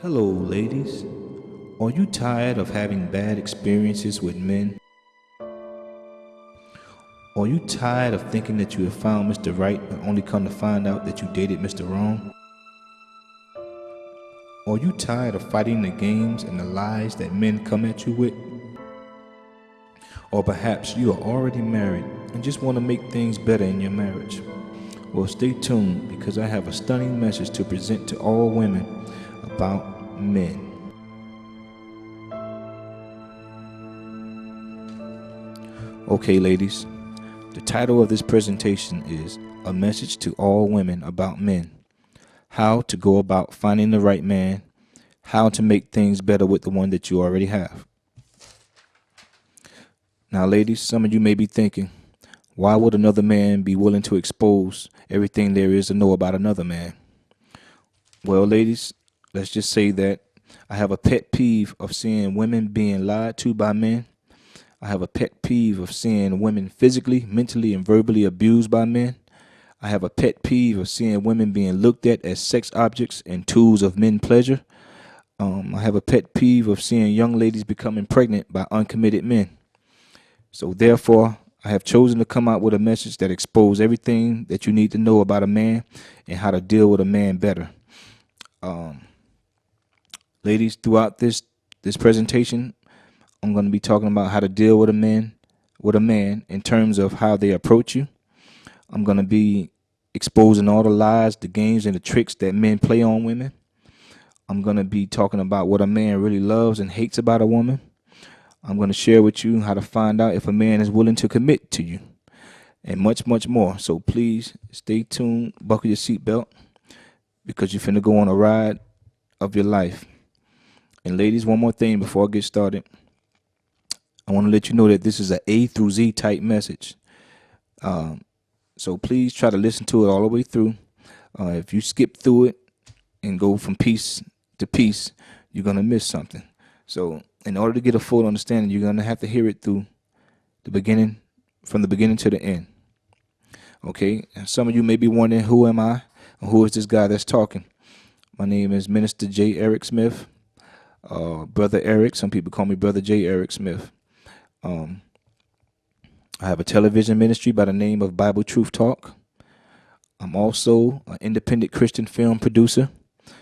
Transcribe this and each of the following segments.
Hello, ladies. Are you tired of having bad experiences with men? Are you tired of thinking that you have found Mr. Right but only come to find out that you dated Mr. Wrong? Are you tired of fighting the games and the lies that men come at you with? Or perhaps you are already married and just want to make things better in your marriage? Well, stay tuned because I have a stunning message to present to all women about men. Okay, ladies, the title of this presentation is A Message to All Women About Men. How to go about finding the right man, how to make things better with the one that you already have. Now, ladies, some of you may be thinking, why would another man be willing to expose everything there is to know about another man? Well, ladies, let's just say that I have a pet peeve of seeing women being lied to by men. I have a pet peeve of seeing women physically, mentally, and verbally abused by men. I have a pet peeve of seeing women being looked at as sex objects and tools of men pleasure. I have a pet peeve of seeing young ladies becoming pregnant by uncommitted men. So therefore, I have chosen to come out with a message that exposes everything that you need to know about a man and how to deal with a man better. Ladies, throughout this presentation, I'm going to be talking about how to deal with a man in terms of how they approach you. I'm going to be exposing all the lies, the games, and the tricks that men play on women. I'm going to be talking about what a man really loves and hates about a woman. I'm going to share with you how to find out if a man is willing to commit to you, and much, much more. So please stay tuned, buckle your seatbelt, because you're finna go on a ride of your life. And ladies, one more thing before I get started. I want to let you know that this is an A through Z type message. So please try to listen to it all the way through. If you skip through it and go from piece to piece, you're going to miss something. So in order to get a full understanding, you're going to have to hear it through the beginning, from the beginning to the end. Okay? And some of you may be wondering, who am I? Or who is this guy that's talking? My name is Minister J. Eric Smith. Brother Eric. Some people call me Brother J. Eric Smith. I have a television ministry by the name of Bible Truth Talk. I'm also an independent Christian film producer.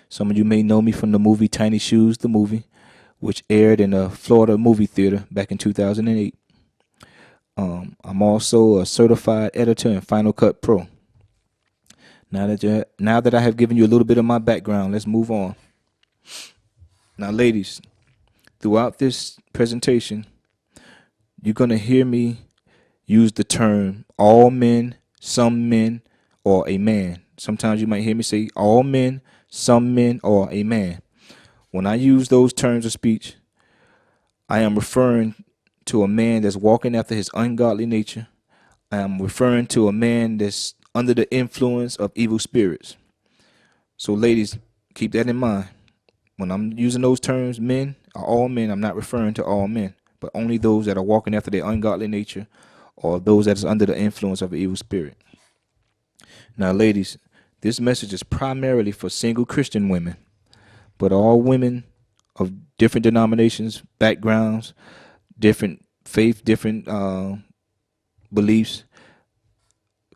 Some of you may know me from the movie Tiny Shoes, the movie, which aired in a Florida movie theater back in 2008. I'm also a certified editor in Final Cut Pro. Now that I have given you a little bit of my background, let's move on. Now, ladies, throughout this presentation, you're going to hear me use the term all men, some men, or a man. Sometimes you might hear me say all men, some men, or a man. When I use those terms of speech, I am referring to a man that's walking after his ungodly nature. I am referring to a man that's under the influence of evil spirits. So ladies, keep that in mind. When I'm using those terms, men are all men, I'm not referring to all men, but only those that are walking after their ungodly nature or those that is under the influence of an evil spirit. Now, ladies, this message is primarily for single Christian women, but all women of different denominations, backgrounds, different faith, different beliefs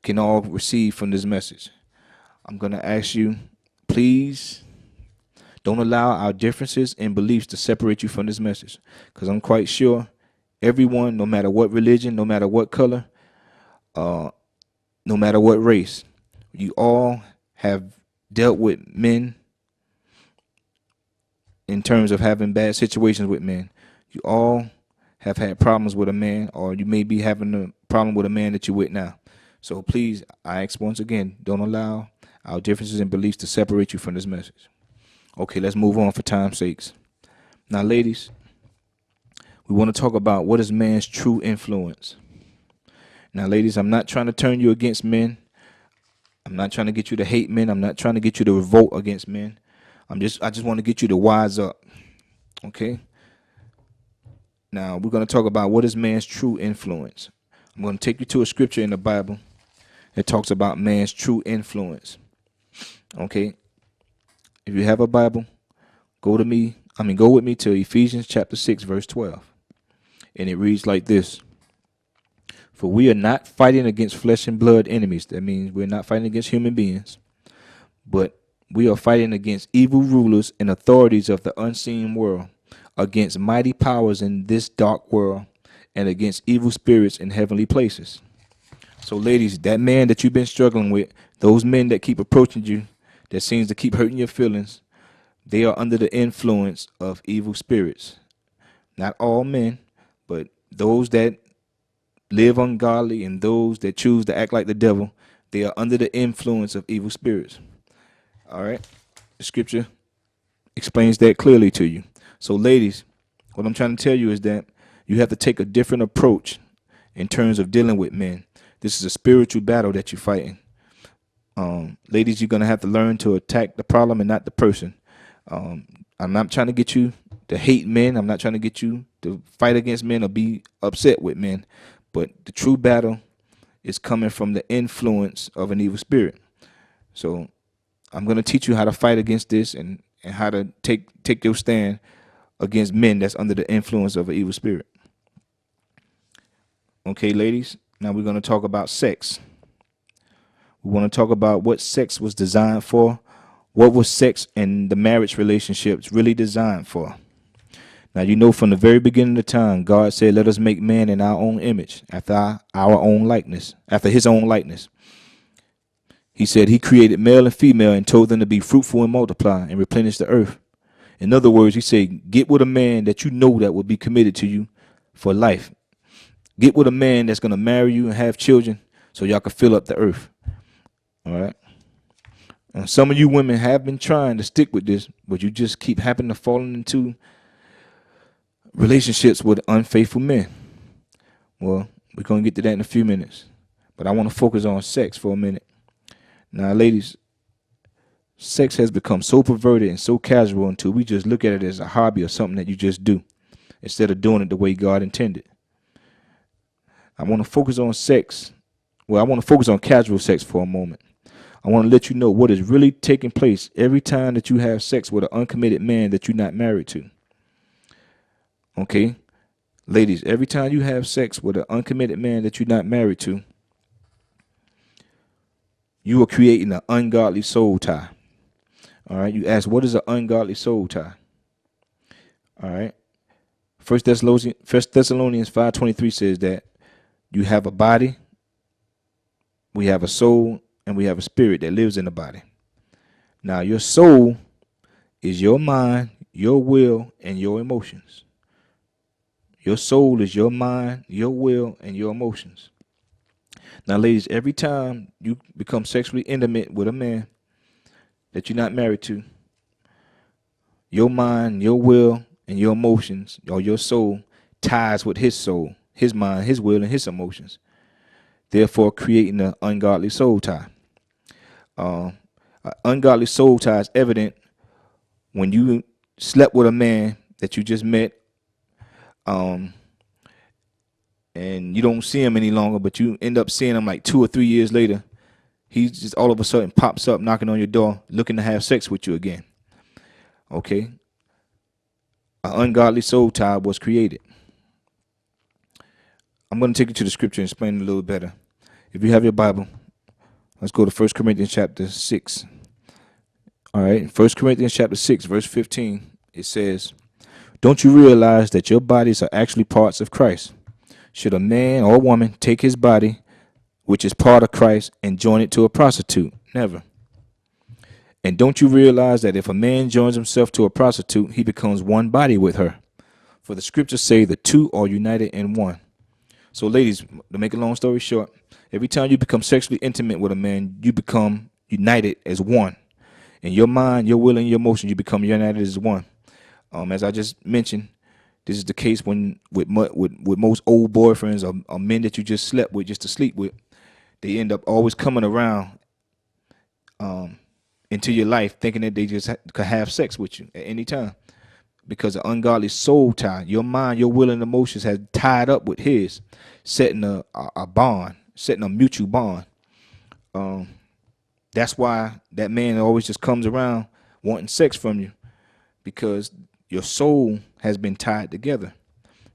can all receive from this message. I'm going to ask you, please don't allow our differences in beliefs to separate you from this message, because I'm quite sure everyone, no matter what religion, no matter what color, no matter what race, you all have dealt with men in terms of having bad situations with men. You all have had problems with a man, or you may be having a problem with a man that you're with now. So please, I ask once again, don't allow our differences in beliefs to separate you from this message. Okay, let's move on for time's sakes. Now, ladies, we want to talk about what is man's true influence. Now, ladies, I'm not trying to turn you against men. I'm not trying to get you to hate men. I'm not trying to get you to revolt against men. I just want to get you to wise up. Okay? Now, we're going to talk about what is man's true influence. I'm going to take you to a scripture in the Bible that talks about man's true influence. Okay? If you have a Bible, Go with me to Ephesians chapter 6, verse 12. And it reads like this. For we are not fighting against flesh and blood enemies. That means we're not fighting against human beings, but we are fighting against evil rulers and authorities of the unseen world, against mighty powers in this dark world, and against evil spirits in heavenly places. So, ladies, that man that you've been struggling with, those men that keep approaching you, that seems to keep hurting your feelings, they are under the influence of evil spirits. Not all men, but those that live ungodly and those that choose to act like the devil, they are under the influence of evil spirits. All right? The scripture explains that clearly to you. So, ladies, what I'm trying to tell you is that you have to take a different approach in terms of dealing with men. This is a spiritual battle that you're fighting. Ladies, you're going to have to learn to attack the problem and not the person. I'm not trying to get you to hate men. I'm not trying to get you to fight against men or be upset with men. But the true battle is coming from the influence of an evil spirit. So I'm going to teach you how to fight against this and how to take your stand against men that's under the influence of an evil spirit. Okay, ladies, now we're going to talk about sex. We want to talk about what sex was designed for. What was sex and the marriage relationships really designed for? Now, you know, from the very beginning of time, God said, let us make man in our own image, after our own likeness, after his own likeness. He said he created male and female and told them to be fruitful and multiply and replenish the earth. In other words, he said, get with a man that you know that will be committed to you for life. Get with a man that's going to marry you and have children so y'all can fill up the earth. All right. And some of you women have been trying to stick with this, but you just keep happening to falling into relationships with unfaithful men. Well, we're going to get to that in a few minutes, but I want to focus on sex for a minute. Now, ladies, sex has become so perverted and so casual until we just look at it as a hobby or something that you just do instead of doing it the way God intended. I want to focus on sex. Well, I want to focus on casual sex for a moment. I want to let you know what is really taking place every time that you have sex with an uncommitted man that you're not married to. Okay? Ladies, every time you have sex with an uncommitted man that you're not married to, you are creating an ungodly soul tie. All right? You ask, what is an ungodly soul tie? All right? First Thessalonians 5:23 says that you have a body, we have a soul, and we have a spirit that lives in the body. Now, your soul is your mind, your will, and your emotions. Your soul is your mind, your will, and your emotions. Now, ladies, every time you become sexually intimate with a man that you're not married to, your mind, your will, and your emotions, or your soul, ties with his soul, his mind, his will, and his emotions, therefore creating an ungodly soul tie. Ungodly soul tie is evident when you slept with a man that you just met, and you don't see him any longer, but you end up seeing him like 2 or 3 years later. He just all of a sudden pops up knocking on your door looking to have sex with you again. Okay? An ungodly soul tie was created. I'm going to take you to the scripture and explain it a little better. If you have your Bible, let's go to 1 Corinthians chapter 6. All right, 1 Corinthians chapter 6, verse 15, it says, don't you realize that your bodies are actually parts of Christ? Should a man or a woman take his body, which is part of Christ, and join it to a prostitute? Never. And don't you realize that if a man joins himself to a prostitute, he becomes one body with her? For the scriptures say the two are united in one. So, ladies, to make a long story short, every time you become sexually intimate with a man, you become united as one. In your mind, your will, and your emotion, you become united as one. As I just mentioned, this is the case when with most old boyfriends or men that you just slept with just to sleep with. They end up always coming around into your life thinking that they just could have sex with you at any time, because the ungodly soul tie, your mind, your will, and emotions has tied up with his, setting a bond, setting a mutual bond. That's why that man always just comes around wanting sex from you, because your soul has been tied together.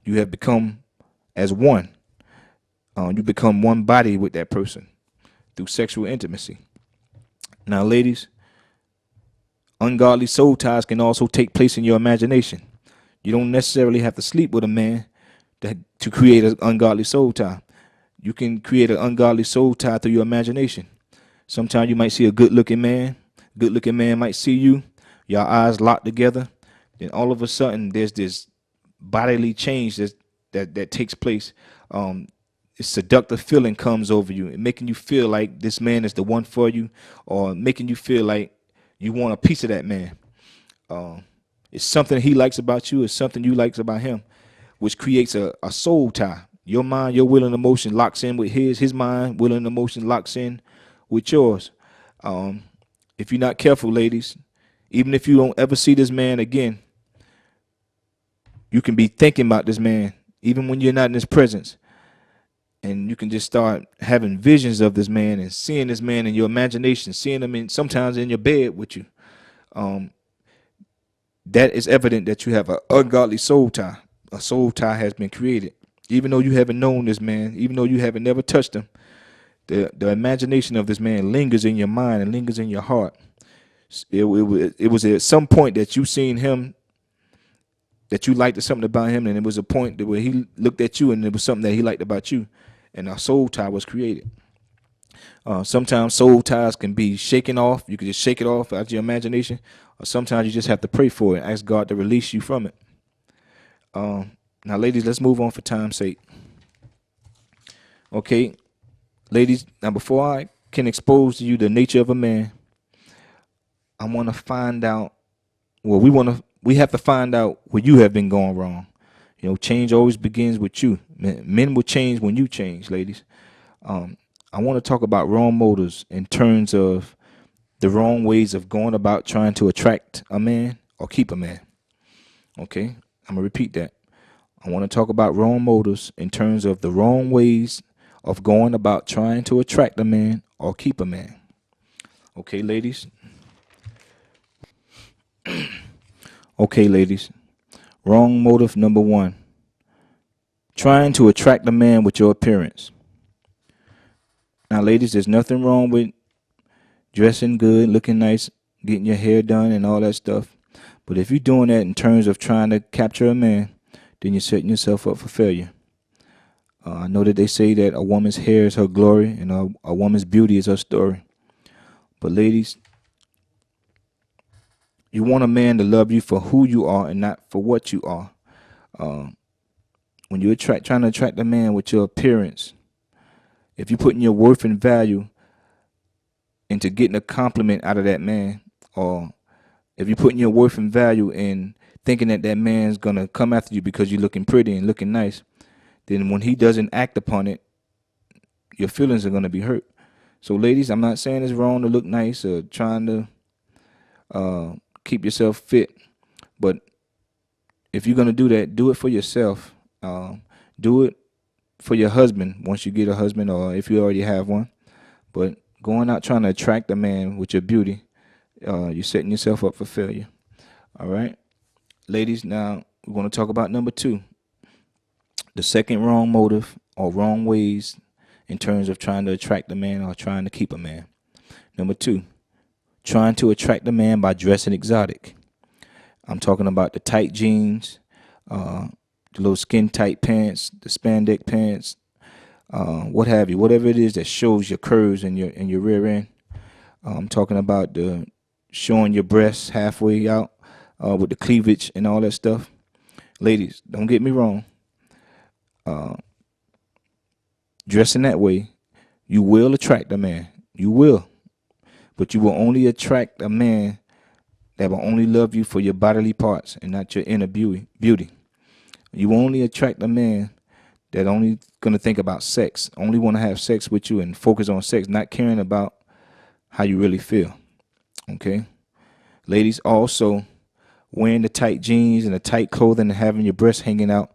You have become as one. You become one body with that person through sexual intimacy. Now, ladies, ungodly soul ties can also take place in your imagination. You don't necessarily have to sleep with a man to create an ungodly soul tie. You can create an ungodly soul tie through your imagination. Sometimes you might see a good looking man. Good looking man might see you, your eyes locked together. Then all of a sudden there's this bodily change that takes place. A seductive feeling comes over you, and making you feel like this man is the one for you, or making you feel like you want a piece of that man. It's something he likes about you, it's something you likes about him, which creates a soul tie. Your mind, your will and emotion locks in with his mind, will and emotion locks in with yours. If you're not careful, ladies, even if you don't ever see this man again, you can be thinking about this man, even when you're not in his presence. And you can just start having visions of this man and seeing this man in your imagination, seeing him sometimes in your bed with you. That is evident that you have an ungodly soul tie. A soul tie has been created. Even though you haven't known this man, even though you haven't never touched him, the imagination of this man lingers in your mind and lingers in your heart. It was at some point that you seen him, that you liked something about him, and it was a point where he looked at you and it was something that he liked about you, and a soul tie was created. Sometimes soul ties can be shaken off. You can just shake it off out of your imagination, or sometimes you just have to pray for it, ask God to release you from it. Now, ladies, let's move on for time's sake. Okay, ladies, now before I can expose to you the nature of a man, I want to find out, we have to find out where you have been going wrong. You know, change always begins with you. Men will change when you change, ladies. I want to talk about wrong motives in terms of the wrong ways of going about trying to attract a man or keep a man. Okay, I'm going to repeat that. I want to talk about wrong motives in terms of the wrong ways of going about trying to attract a man or keep a man. Okay, ladies. Okay, ladies. Wrong motive number one. Trying to attract a man with your appearance. Now, ladies, there's nothing wrong with dressing good, looking nice, getting your hair done and all that stuff. But if you're doing that in terms of trying to capture a man, then you're setting yourself up for failure. I know that they say that a woman's hair is her glory and a woman's beauty is her story. But ladies, you want a man to love you for who you are and not for what you are. When you're trying to attract a man with your appearance, if you're putting your worth and value into getting a compliment out of that man, or if you're putting your worth and value in thinking that that man's going to come after you because you're looking pretty and looking nice, then when he doesn't act upon it, your feelings are going to be hurt. So, ladies, I'm not saying it's wrong to look nice or trying to keep yourself fit, but if you're going to do that, do it for yourself. Do it for your husband once you get a husband, or if you already have one. But going out trying to attract a man with your beauty, you're setting yourself up for failure. All right, ladies, now we're going to talk about number two. The second wrong motive or wrong ways in terms of trying to attract a man or trying to keep a man. Number two, trying to attract a man by dressing exotic. I'm talking about the tight jeans, the little skin tight pants, the spandex pants, what have you, whatever it is that shows your curves and your rear end. I'm talking about the showing your breasts halfway out with the cleavage and all that stuff. Ladies, don't get me wrong. Dressing that way, you will attract a man. You will. But you will only attract a man that will only love you for your bodily parts and not your inner beauty. You will only attract a man that only going to think about sex, only want to have sex with you and focus on sex, not caring about how you really feel. Okay? Ladies, also wearing the tight jeans and the tight clothing and having your breasts hanging out,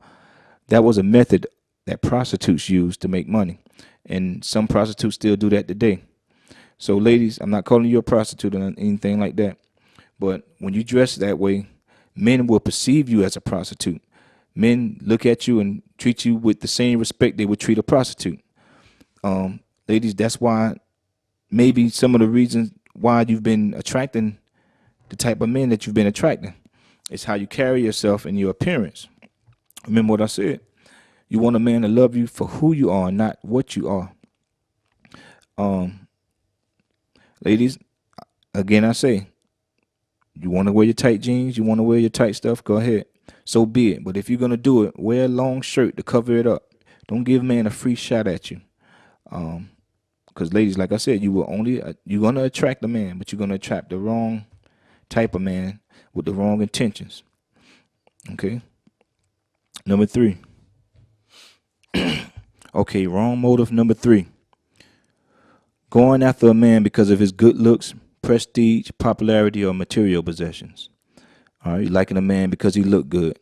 that was a method that prostitutes use to make money. And some prostitutes still do that today. So, ladies, I'm not calling you a prostitute or anything like that. But when you dress that way, Men will perceive you as a prostitute. Men look at you and treat you with the same respect they would treat a prostitute. Ladies, that's why maybe some of the reasons why you've been attracting the type of men that you've been attracting. It's how you carry yourself and your appearance. Remember what I said. You want a man to love you for who you are, not what you are. Ladies, again I say, you want to wear your tight jeans, you want to wear your tight stuff, go ahead. So be it. But if you're gonna do it, wear a long shirt to cover it up. Don't give man a free shot at you. Because ladies, like I said, you're gonna attract a man, but you're gonna attract the wrong type of man with the wrong intentions. Okay. Number 3. Okay, wrong motive number 3. Going after a man because of his good looks, prestige, popularity, or material possessions. All right, you liking a man because he look good.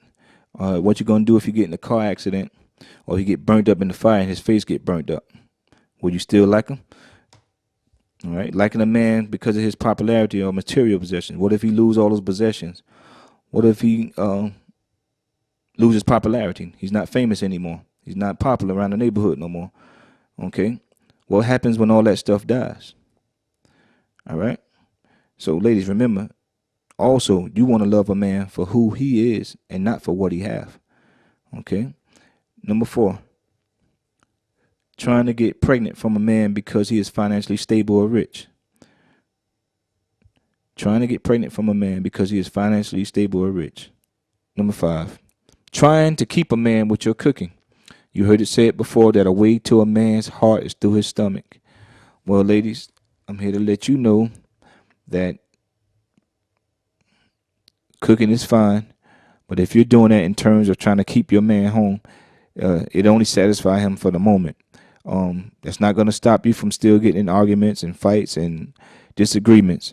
What you gonna do if you get in a car accident or he get burnt up in the fire and his face get burnt up? Will you still like him? All right, liking a man because of his popularity or material possessions. What if he lose all his possessions? What if he loses popularity? He's not famous anymore. He's not popular around the neighborhood no more. Okay, what happens when all that stuff dies? All right. So, ladies, remember, also, you want to love a man for who he is and not for what he have. Okay. Number 4, trying to get pregnant from a man because he is financially stable or rich. Trying to get pregnant from a man because he is financially stable or rich. Number 5, trying to keep a man with your cooking. You heard it said before that a way to a man's heart is through his stomach. Well, ladies, I'm here to let you know that cooking is fine, but if you're doing that in terms of trying to keep your man home, it only satisfies him for the moment. That's not going to stop you from still getting in arguments and fights and disagreements.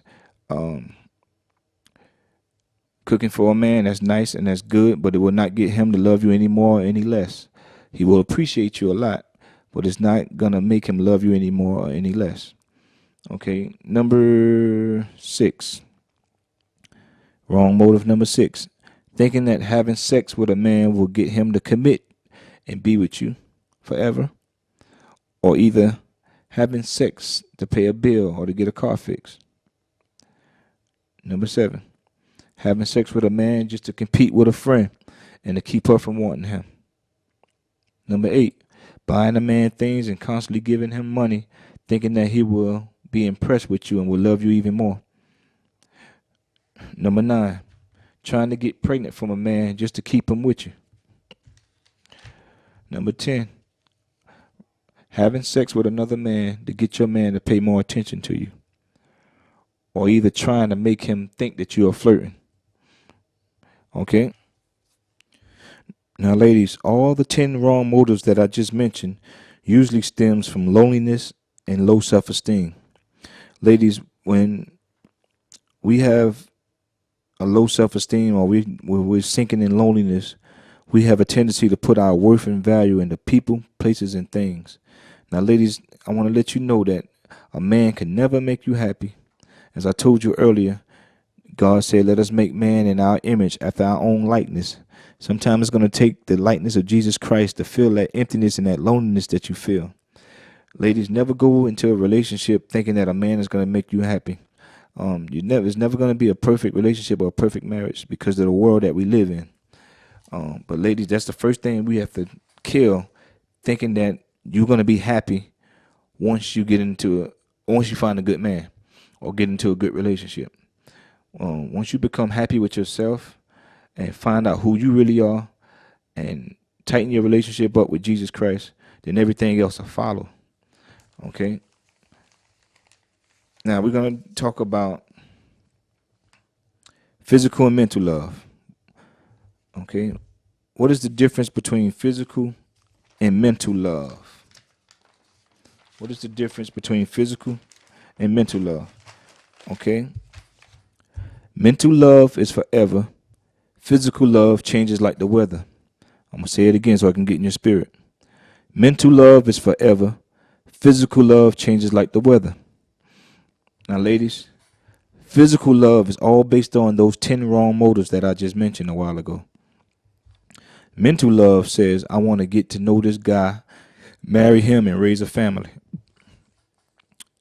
Cooking for a man, that's nice and that's good, but it will not get him to love you any more or any less. He will appreciate you a lot, but it's not going to make him love you any more or any less. Okay, number 6. Wrong motive number 6. Thinking that having sex with a man will get him to commit and be with you forever. Or either having sex to pay a bill or to get a car fixed. Number 7. Having sex with a man just to compete with a friend and to keep her from wanting him. Number 8. Buying a man things and constantly giving him money, thinking that he will be impressed with you and will love you even more. Number 9. Trying to get pregnant from a man just to keep him with you. Number 10. Having sex with another man to get your man to pay more attention to you. Or either trying to make him think that you are flirting. Okay? Now, ladies, all the 10 wrong motives that I just mentioned usually stems from loneliness and low self-esteem. Ladies, when we have a low self-esteem or we're sinking in loneliness, we have a tendency to put our worth and value into people, places, and things. Now, ladies, I want to let you know that a man can never make you happy. As I told you earlier, God said, let us make man in our image after our own likeness. Sometimes it's going to take the likeness of Jesus Christ to fill that emptiness and that loneliness that you feel. Ladies, never go into a relationship thinking that a man is going to make you happy. It's never going to be a perfect relationship or a perfect marriage because of the world that we live in. But ladies, that's the first thing we have to kill, thinking that you're going to be happy once you find a good man or get into a good relationship. Once you become happy with yourself and find out who you really are and tighten your relationship up with Jesus Christ, then everything else will follow. Okay? Now we're going to talk about physical and mental love. Okay? What is the difference between physical and mental love? What is the difference between physical and mental love? Okay? Mental love is forever. Physical love changes like the weather. I'm going to say it again so I can get in your spirit. Mental love is forever. Physical love changes like the weather. Now, ladies, Physical love is all based on those 10 wrong motives that I just mentioned a while ago. Mental love says, I want to get to know this guy, marry him, and raise a family.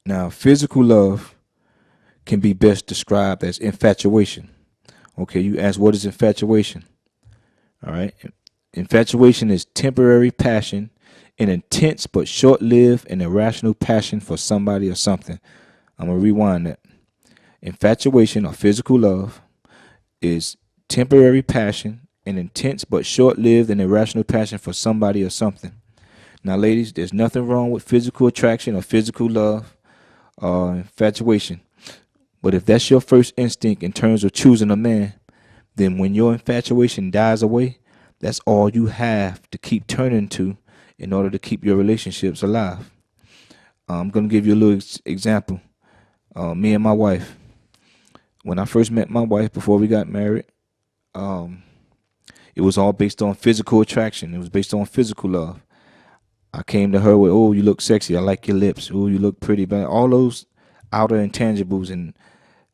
Now, physical love can be best described as infatuation. Okay, you ask, what is infatuation? All right. Infatuation is temporary passion, an intense but short lived and irrational passion for somebody or something. I'm going to rewind that. Infatuation or physical love is temporary passion, an intense but short lived and irrational passion for somebody or something. Now, ladies, there's nothing wrong with physical attraction or physical love or infatuation. But if that's your first instinct in terms of choosing a man, then when your infatuation dies away, that's all you have to keep turning to in order to keep your relationships alive. I'm going to give you a little example. Me and my wife. When I first met my wife before we got married, it was all based on physical attraction. It was based on physical love. I came to her with, oh, you look sexy. I like your lips. Oh, you look pretty. But all those outer intangibles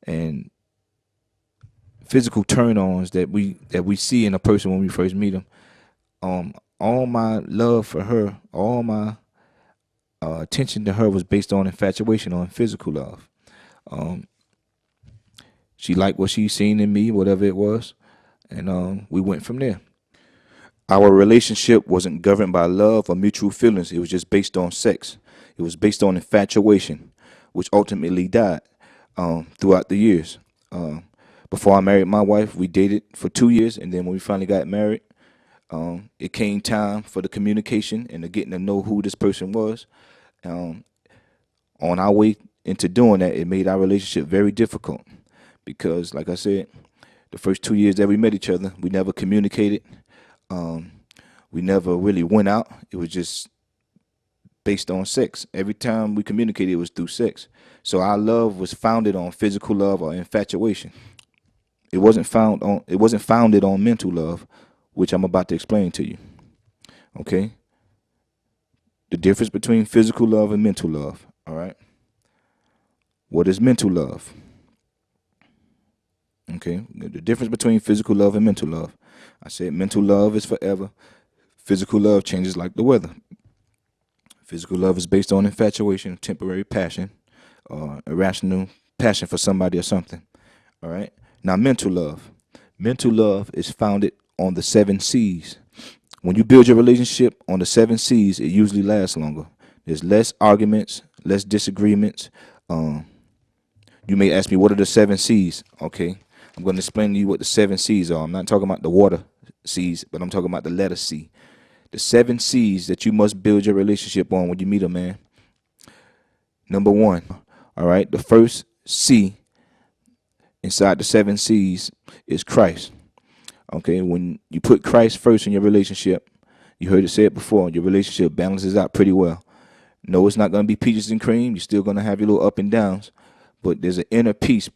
and physical turn-ons that we see in a person when we first meet them. All my love for her, all my attention to her was based on infatuation, on physical love. She liked what she seen in me, whatever it was, and we went from there. Our relationship wasn't governed by love or mutual feelings. It was just based on sex. It was based on infatuation, which ultimately died throughout the years. Before I married my wife, we dated for 2 years, and then when we finally got married, it came time for the communication and the getting to know who this person was. On our way into doing that, it made our relationship very difficult because, like I said, the first 2 years that we met each other, we never communicated. We never really went out. It was just based on sex. Every time we communicated, it was through sex. So our love was founded on physical love or infatuation. It wasn't founded on mental love, which I'm about to explain to you. Okay? The difference between physical love and mental love. All right? What is mental love? Okay? The difference between physical love and mental love. I said mental love is forever. Physical love changes like the weather. Physical love is based on infatuation, temporary passion, irrational passion for somebody or something. All right? Now, mental love. Mental love is founded on the 7 C's. When you build your relationship on the 7 C's, it usually lasts longer. There's less arguments, less disagreements. You may ask me, what are the 7 C's? Okay, I'm going to explain to you what the 7 C's are. I'm not talking about the water C's, but I'm talking about the letter C. The 7 C's that you must build your relationship on when you meet a man. Number 1, all right, the first C inside the 7 C's is Christ. Okay, when you put Christ first in your relationship, you heard it said before, your relationship balances out pretty well. No, it's not going to be peaches and cream. You're still going to have your little up and downs, but there's an inner peace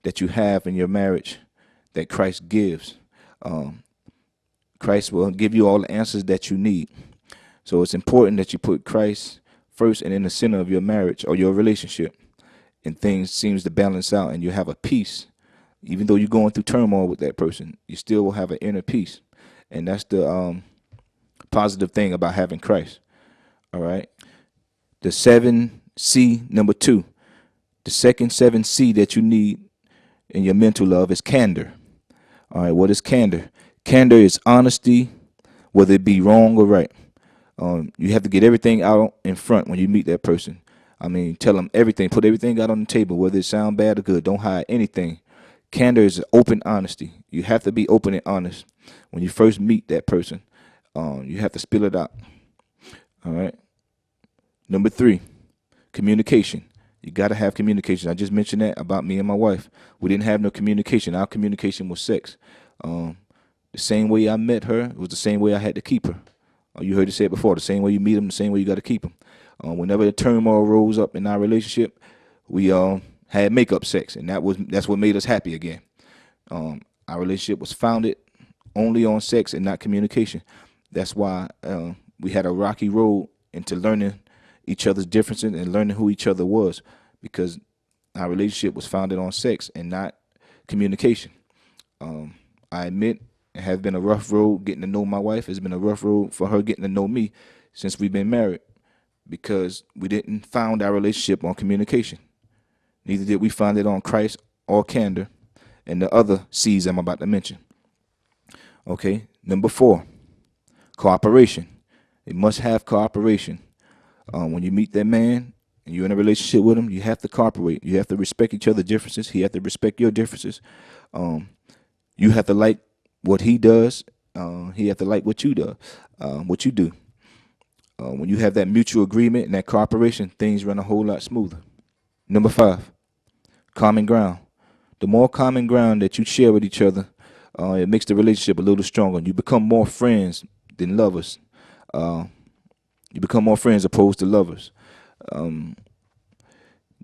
that you have in your marriage that Christ gives. Christ will give you all the answers that you need. So it's important that you put Christ first and in the center of your marriage or your relationship, and things seems to balance out and you have a peace. Even though you're going through turmoil with that person, you still will have an inner peace. And that's the positive thing about having Christ. All right. The 7C, number 2. The second 7C that you need in your mental love is candor. All right. What is candor? Candor is honesty, whether it be wrong or right. You have to get everything out in front when you meet that person. I mean, tell them everything. Put everything out on the table, whether it sound bad or good. Don't hide anything. Candor is open honesty. You have to be open and honest when you first meet that person. You have to spill it out. All right. Number 3, communication. You got to have communication. I just mentioned that about me and my wife. We didn't have no communication. Our communication was sex. The same way I met her, it was the same way I had to keep her. You heard it said before, the same way you meet them, the same way you got to keep them. Whenever the turmoil rose up in our relationship, we had makeup sex, and that's what made us happy again. Our relationship was founded only on sex and not communication. That's why we had a rocky road into learning each other's differences and learning who each other was, because our relationship was founded on sex and not communication. I admit it has been a rough road getting to know my wife. It's been a rough road for her getting to know me since we've been married because we didn't found our relationship on communication. Neither did we find it on Christ or candor and the other C's I'm about to mention. Okay, number 4, cooperation. It must have cooperation. When you meet that man and you're in a relationship with him, you have to cooperate. You have to respect each other's differences. He has to respect your differences. You have to like what he does. He has to like what you do. When you have that mutual agreement and that cooperation, things run a whole lot smoother. Number 5, common ground. The more common ground that you share with each other, it makes the relationship a little stronger. You become more friends than lovers. You become more friends opposed to lovers. You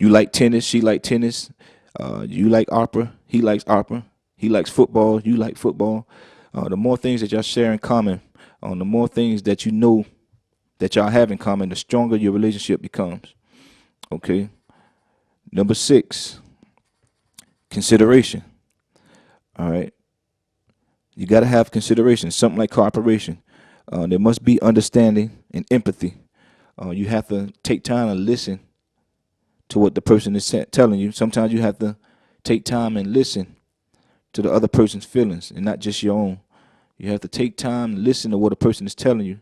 like tennis, she like tennis. You like opera, he likes opera. He likes football, you like football. The more things that y'all share in common, the more things that you know that y'all have in common, the stronger your relationship becomes. Okay. Number 6, consideration. All right. You got to have consideration, something like cooperation. There must be understanding and empathy. You have to take time to listen to what the person is telling you. Sometimes you have to take time and listen to the other person's feelings and not just your own. You have to take time to listen to what a person is telling you.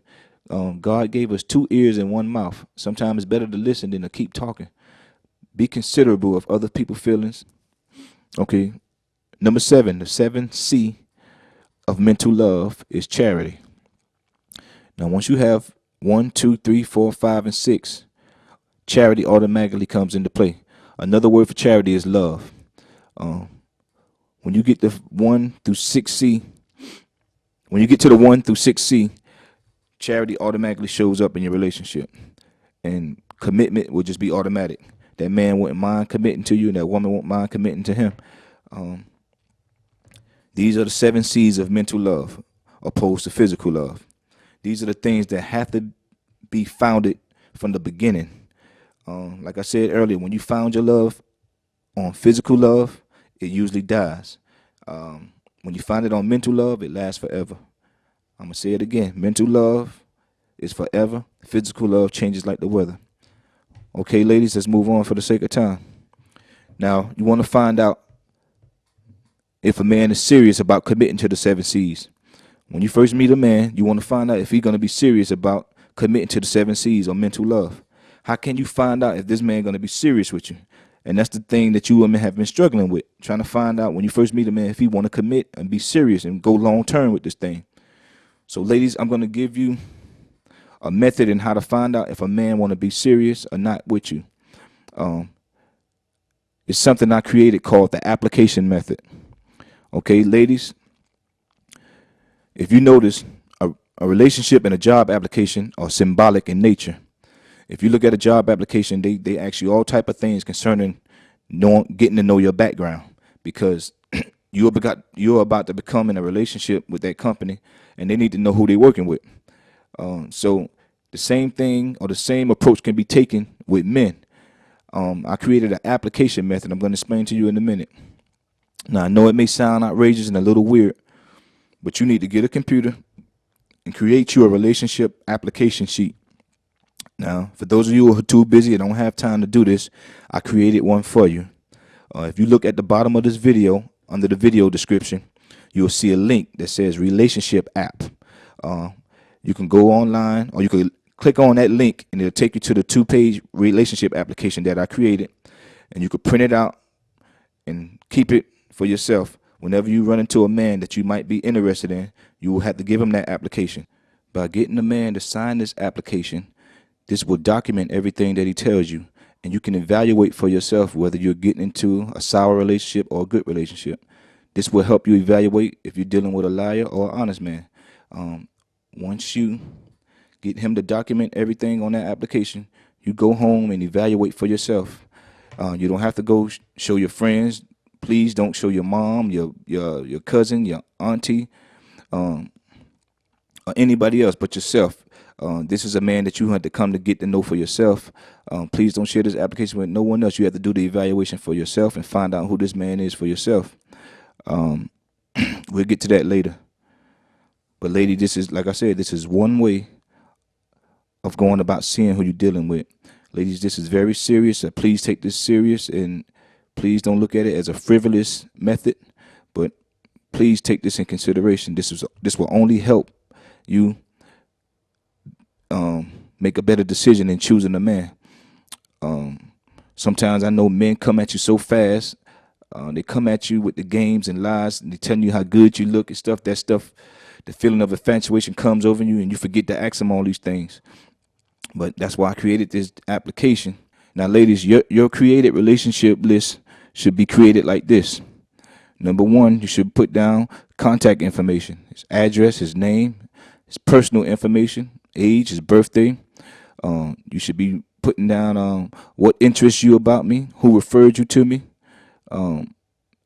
God gave us 2 ears and 1 mouth. Sometimes it's better to listen than to keep talking. Be considerable of other people's feelings. Okay. Number 7, the 7C of mental love is charity. Now, once you have 1, 2, 3, 4, 5, and 6, charity automatically comes into play. Another word for charity is love. When you get the 1 through 6C, when you get to the 1 through 6C, charity automatically shows up in your relationship, and commitment will just be automatic. That man wouldn't mind committing to you, and that woman won't mind committing to him. These are the 7 C's of mental love, opposed to physical love. These are the things that have to be founded from the beginning. Like I said earlier, when you found your love on physical love, it usually dies. When you find it on mental love, it lasts forever. I'm going to say it again. Mental love is forever. Physical love changes like the weather. Okay, ladies, let's move on for the sake of time. Now, you want to find out if a man is serious about committing to the 7 C's. When you first meet a man, you want to find out if he's going to be serious about committing to the 7 C's or mental love. How can you find out if this man going to be serious with you? And that's the thing that you women have been struggling with, trying to find out when you first meet a man if he want to commit and be serious and go long term with this thing. So, ladies, I'm going to give you a method in how to find out if a man want to be serious or not with you. It's something I created called the application method. Okay, ladies, if you notice, a relationship and a job application are symbolic in nature. If you look at a job application, they ask you all type of things concerning getting to know your background, because you're about to become in a relationship with that company, and they need to know who they're working with. So the same thing or the same approach can be taken with men. I created an application method I'm going to explain to you in a minute. Now, I know it may sound outrageous and a little weird, but you need to get a computer and create you a relationship application sheet. Now, for those of you who are too busy and don't have time to do this, I created one for you. If you look at the bottom of this video, under the video description, you'll see a link that says relationship app. You can go online, or you can click on that link and it'll take you to the 2-page relationship application that I created. And you can print it out and keep it for yourself. Whenever you run into a man that you might be interested in, you will have to give him that application. By getting a man to sign this application, this will document everything that he tells you, and you can evaluate for yourself whether you're getting into a sour relationship or a good relationship. This will help you evaluate if you're dealing with a liar or an honest man. Once you get him to document everything on that application, you go home and evaluate for yourself. You don't have to go show your friends. Please don't show your mom, your cousin, your auntie. or anybody else but yourself. This is a man that you had to come to get to know for yourself. Please don't share this application with no one else. You have to do the evaluation for yourself and find out who this man is for yourself. We'll get to that later. But lady, this is, like I said, this is one way of going about seeing who you're dealing with. Ladies, this is very serious. So please take this serious, and please don't look at it as a frivolous method, but please take this in consideration. This will only help you make a better decision in choosing a man. Sometimes I know men come at you so fast. They come at you with the games and lies, and they tell you how good you look and stuff. That stuff, the feeling of infatuation comes over you, and you forget to ask them all these things. But that's why I created this application. Now, ladies, your created relationship list should be created like this. Number one, you should put down contact information: his address, his name, his personal information, age, his birthday. You should be putting down what interests you about me, who referred you to me.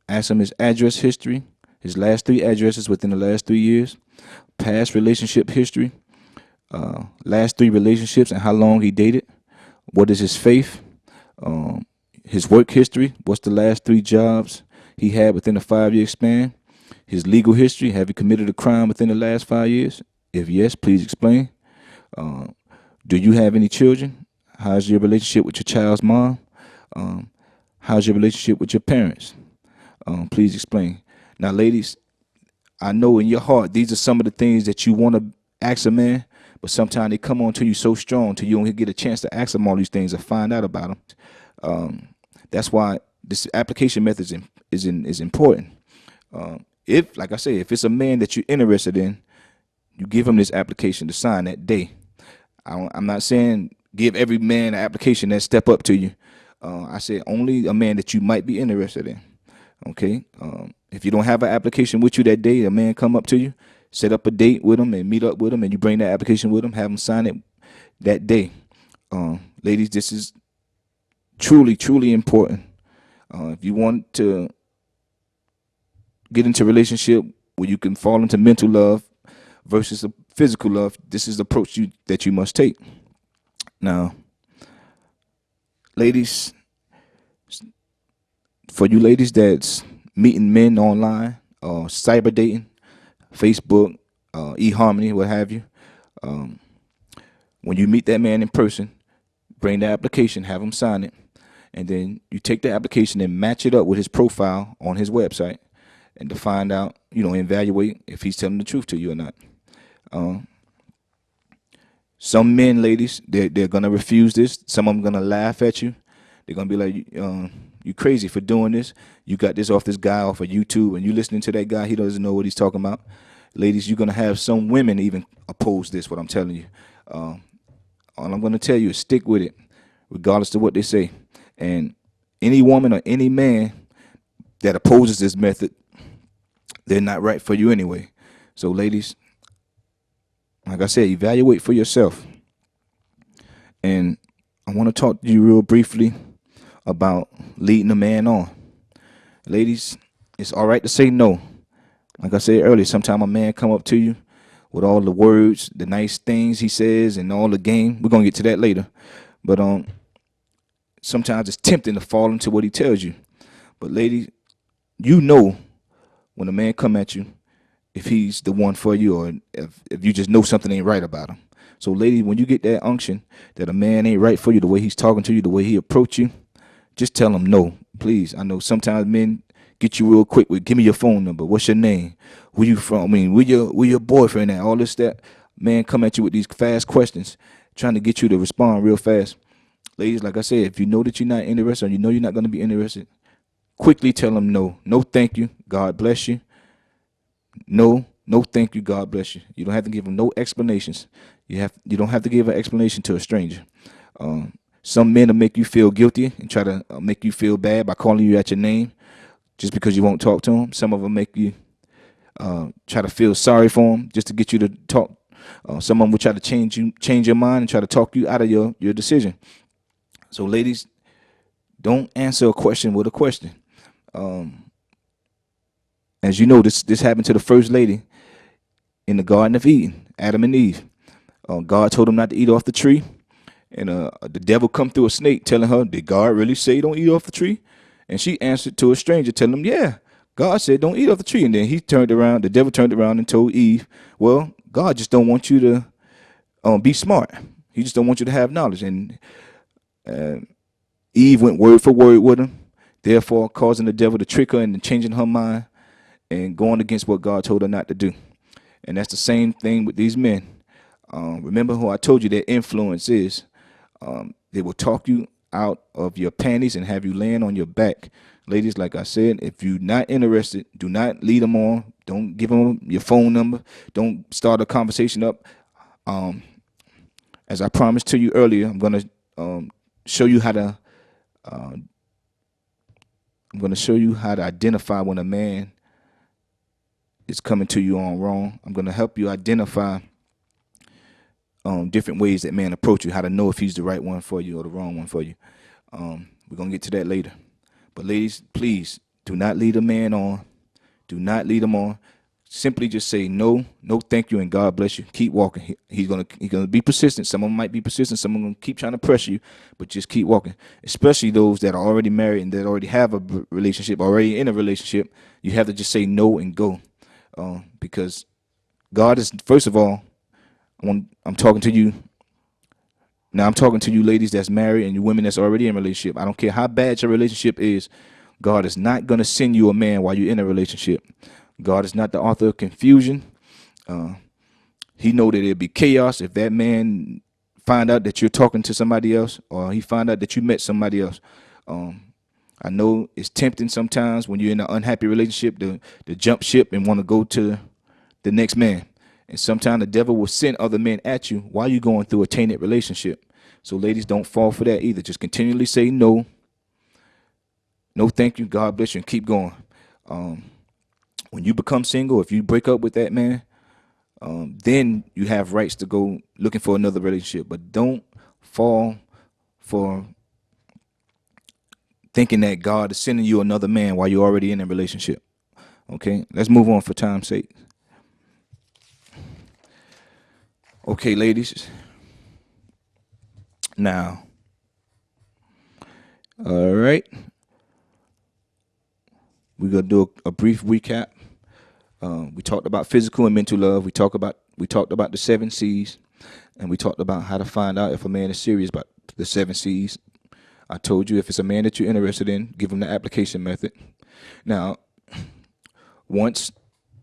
Ask him his address history, his last 3 addresses within the last 3 years, past relationship history, last 3 relationships and how long he dated, what is his faith, his work history, what's the last 3 jobs he had within a 5-year span, his legal history, have he committed a crime within the last 5 years? If yes, please explain. Do you have any children? How's your relationship with your child's mom? How's your relationship with your parents? Please explain. Now, ladies, I know in your heart these are some of the things that you want to ask a man, but sometimes they come on to you so strong till you don't get a chance to ask them all these things or find out about them. That's why this application method is important. If, like I say, if it's a man that you're interested in, you give him this application to sign that day. I'm not saying give every man an application that step up to you. I said only a man that you might be interested in. Okay. If you don't have an application with you that day, a man come up to you, set up a date with him and meet up with him, and you bring that application with him, have him sign it that day. Ladies, this is truly, truly important. If you want to get into a relationship where you can fall into mental love versus a physical love, this is the approach that you must take. Now, ladies, for you ladies that's meeting men online, cyber dating, Facebook, eHarmony, what have you, when you meet that man in person, bring the application, have him sign it, and then you take the application and match it up with his profile on his website, and to find out, evaluate if he's telling the truth to you or not. Some men, ladies, they're gonna refuse this. Some of them gonna laugh at you. They're gonna be like, "You crazy for doing this? You got this off this guy off of YouTube, and you listening to that guy? He doesn't know what he's talking about." Ladies, you're gonna have some women even oppose this. What I'm telling you, all I'm gonna tell you is stick with it, regardless of what they say. And any woman or any man that opposes this method, they're not right for you anyway. So, ladies, like I said, evaluate for yourself. And I want to talk to you real briefly about leading a man on. Ladies, it's all right to say no. Like I said earlier, sometimes a man come up to you with all the words, the nice things he says, and all the game. We're going to get to that later. But sometimes it's tempting to fall into what he tells you. But ladies, you know when a man come at you, if he's the one for you, or if you just know something ain't right about him. So, ladies, when you get that unction that a man ain't right for you, the way he's talking to you, the way he approach you, just tell him no, please. I know sometimes men get you real quick with, give me your phone number, what's your name, where you from, where your boyfriend at, all this, that. Man come at you with these fast questions, trying to get you to respond real fast. Ladies, like I said, if you know that you're not interested, or you know you're not going to be interested, quickly tell him no. No, thank you. God bless you. No, thank you. God bless you. You don't have to give him no explanations. You don't have to give an explanation to a stranger. Some men will make you feel guilty and try to make you feel bad by calling you at your name just because you won't talk to them. Some of them make you try to feel sorry for them just to get you to talk. Some of them will try to change your mind and try to talk you out of your decision. So, ladies, don't answer a question with a question. As you know, this happened to the first lady. in the Garden of Eden, Adam and Eve. God told them not to eat off the tree, and the devil come through a snake telling her, "Did God really say don't eat off the tree?" And she answered to a stranger, telling him, "Yeah, God said don't eat off the tree." And then the devil turned around and told Eve, "Well, God just don't want you to be smart. He just don't want you to have knowledge." And Eve went word for word with him, therefore causing the devil to trick her into changing her mind and going against what God told her not to do. And that's the same thing with these men. Remember who I told you their influence is. They will talk you out of your panties and have you laying on your back. Ladies, like I said, if you're not interested, do not lead them on. Don't give them your phone number. Don't start a conversation up. As I promised to you earlier, I'm gonna show you how to. I'm gonna show you how to identify when a man is coming to you on wrong. I'm gonna help you identify different ways that men approach you, how to know if he's the right one for you or the wrong one for you. We're going to get to that later. But ladies, please do not lead a man on. Do not lead him on. Simply just say no, no thank you, and God bless you. Keep walking. He's gonna be persistent. Some of them might be persistent. Some of them keep trying to pressure you, but just keep walking. Especially those that are already married and that already have a relationship, already in a relationship. You have to just say no and go, because God is, first of all, I'm talking to you. Now I'm talking to you ladies that's married and you women that's already in a relationship. I don't care how bad your relationship is. God is not going to send you a man while you're in a relationship. God is not the author of confusion. He know that it'll be chaos if that man find out that you're talking to somebody else, or he find out that you met somebody else. I know it's tempting sometimes when you're in an unhappy relationship to jump ship and want to go to the next man. And sometimes the devil will send other men at you while you're going through a tainted relationship. So ladies, don't fall for that either. Just continually say no. No thank you, God bless you, and keep going. When you become single, if you break up with that man, then you have rights to go looking for another relationship. But don't fall for thinking that God is sending you another man while you're already in a relationship. Okay, let's move on for time's sake. Okay, ladies. Now, all right, we're gonna do a brief recap. We talked about physical and mental love. We talked about the 7 C's, and we talked about how to find out if a man is serious about the 7 C's. I told you if it's a man that you're interested in, give him the application method. Now, once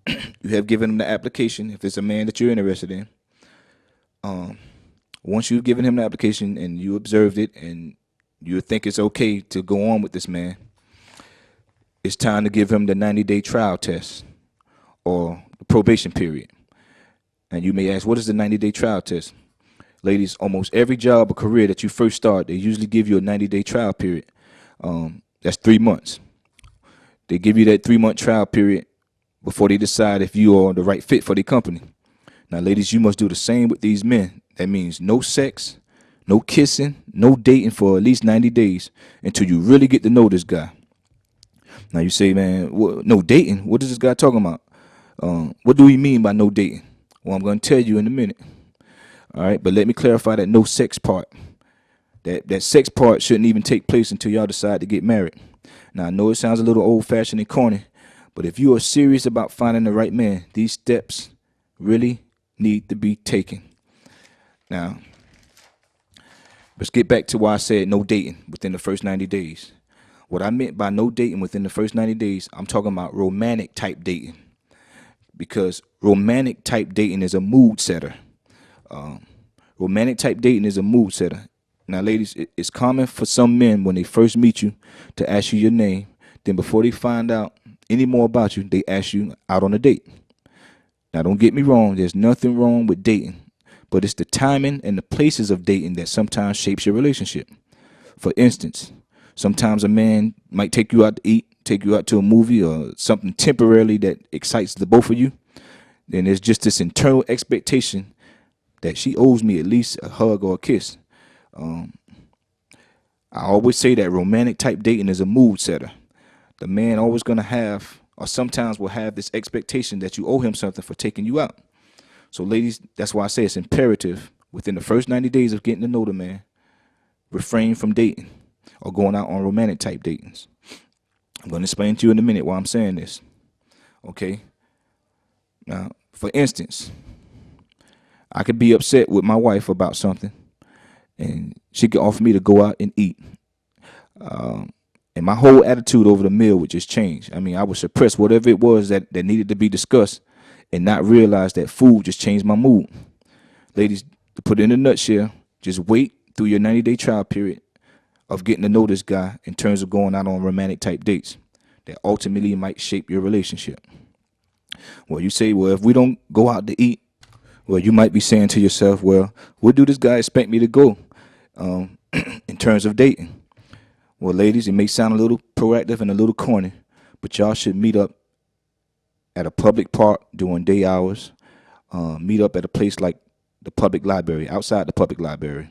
you have given him the application, if it's a man that you're interested in, once you've given him the application and you observed it and you think it's okay to go on with this man, it's time to give him the 90-day trial test or the probation period. And you may ask, what is the 90-day trial test? Ladies, almost every job or career that you first start, they usually give you a 90-day trial period. That's 3 months. They give you that 3-month trial period before they decide if you are the right fit for the company. Now, ladies, you must do the same with these men. That means no sex, no kissing, no dating for at least 90 days until you really get to know this guy. Now, you say, man, no dating? What is this guy talking about? What do we mean by no dating? Well, I'm going to tell you in a minute. All right, but let me clarify that no sex part. That sex part shouldn't even take place until y'all decide to get married. Now, I know it sounds a little old-fashioned and corny, but if you are serious about finding the right man, these steps really need to be taken. Now, let's get back to why I said no dating within the first 90 days. What I meant by no dating within the first 90 days, I'm talking about romantic type dating. Because romantic type dating is a mood setter. Romantic type dating is a mood setter. Now, ladies, it's common for some men when they first meet you to ask you your name. Then before they find out any more about you, they ask you out on a date. Now, don't get me wrong. There's nothing wrong with dating. But it's the timing and the places of dating that sometimes shapes your relationship. For instance, sometimes a man might take you out to eat, take you out to a movie or something temporarily that excites the both of you. Then there's just this internal expectation that she owes me at least a hug or a kiss. I always say that romantic type dating is a mood setter. The man always going to have, or sometimes will have, this expectation that you owe him something for taking you out. So, ladies, that's why I say it's imperative within the first 90 days of getting to know the man, refrain from dating or going out on romantic type datings. I'm going to explain to you in a minute why I'm saying this. Okay? Now, for instance, I could be upset with my wife about something, and she could offer me to go out and eat. And my whole attitude over the meal would just change. I mean, I would suppress whatever it was that needed to be discussed and not realize that food just changed my mood. Ladies, to put it in a nutshell, just wait through your 90-day trial period of getting to know this guy in terms of going out on romantic type dates that ultimately might shape your relationship. Well, you say, well, if we don't go out to eat, well, you might be saying to yourself, well, where do this guy expect me to go in terms of dating? Well, ladies, it may sound a little proactive and a little corny, but y'all should meet up at a public park during day hours. Meet up at a place like the public library, outside the public library.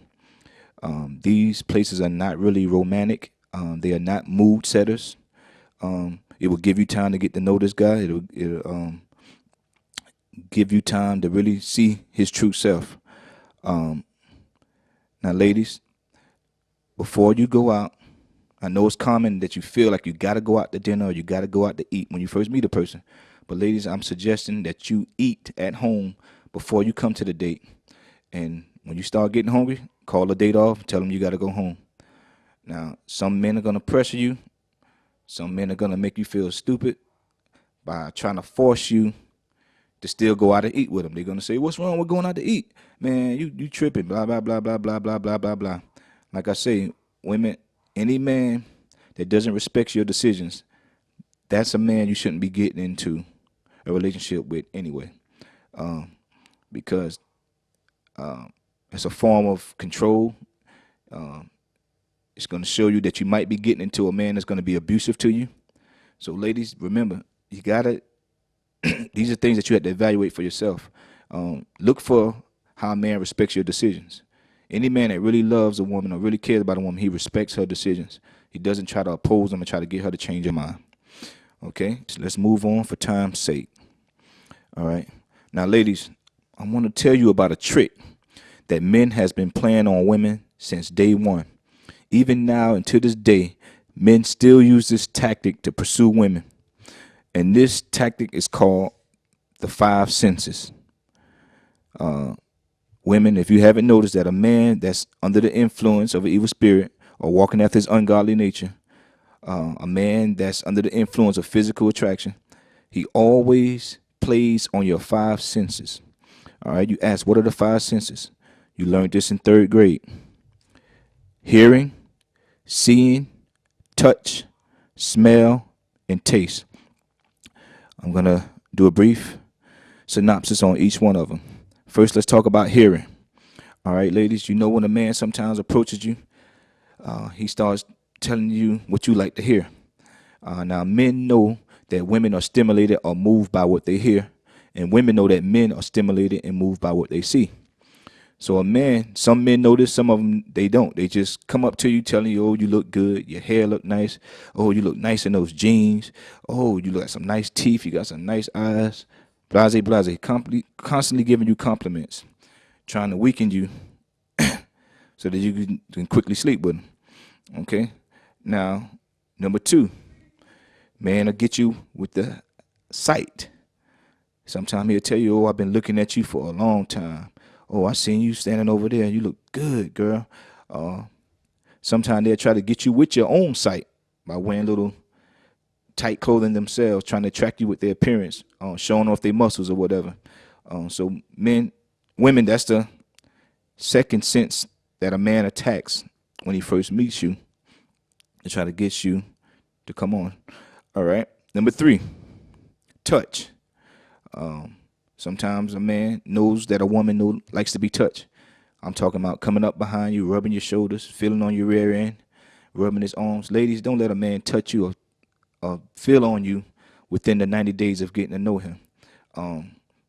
These places are not really romantic. They are not mood setters. It will give you time to get to know this guy. It'll give you time to really see his true self. Now, ladies, before you go out, I know it's common that you feel like you got to go out to dinner or you got to go out to eat when you first meet a person. But ladies, I'm suggesting that you eat at home before you come to the date. And when you start getting hungry, call the date off, tell them you got to go home. Now, some men are going to pressure you. Some men are going to make you feel stupid by trying to force you to still go out to eat with them. They're going to say, what's wrong with going out to eat? Man, you tripping, blah, blah, blah, blah, blah, blah, blah, blah, blah. Like I say, women, any man that doesn't respect your decisions, that's a man you shouldn't be getting into a relationship with anyway, because it's a form of control. It's going to show you that you might be getting into a man that's going to be abusive to you. So, ladies, remember, you got to, these are things that you have to evaluate for yourself. Look for how a man respects your decisions. Any man that really loves a woman or really cares about a woman, he respects her decisions. He doesn't try to oppose them and try to get her to change her mind. Okay, so let's move on for time's sake. All right. Now, ladies, I want to tell you about a trick that men has been playing on women since day one. Even now and to this day, men still use this tactic to pursue women. And this tactic is called the 5 senses. Women, if you haven't noticed that a man that's under the influence of an evil spirit or walking after his ungodly nature, a man that's under the influence of physical attraction, he always plays on your 5 senses. All right, you ask, what are the 5 senses? You learned this in 3rd grade. Hearing, seeing, touch, smell, and taste. I'm going to do a brief synopsis on each one of them. First, let's talk about hearing. All right, ladies, you know when a man sometimes approaches you, he starts telling you what you like to hear. Now, men know that women are stimulated or moved by what they hear, and women know that men are stimulated and moved by what they see. So some men know this, some of them, they don't. They just come up to you telling you, oh, you look good, your hair look nice, oh, you look nice in those jeans, oh, you look like some nice teeth, you got some nice eyes, blase, blase, constantly giving you compliments, trying to weaken you so that you can quickly sleep with them. Okay? Now, number 2, man will get you with the sight. Sometimes he'll tell you, oh, I've been looking at you for a long time. Oh, I seen you standing over there. You look good, girl. Sometimes they'll try to get you with your own sight by wearing little tight clothing themselves, trying to attract you with their appearance, showing off their muscles or whatever. So women, that's the second sense that a man attacks when he first meets you to try to get you to come on. All right. Number 3, touch. Sometimes a man knows that a woman likes to be touched. I'm talking about coming up behind you, rubbing your shoulders, feeling on your rear end, rubbing his arms. Ladies, don't let a man touch you or feel on you within the 90 days of getting to know him.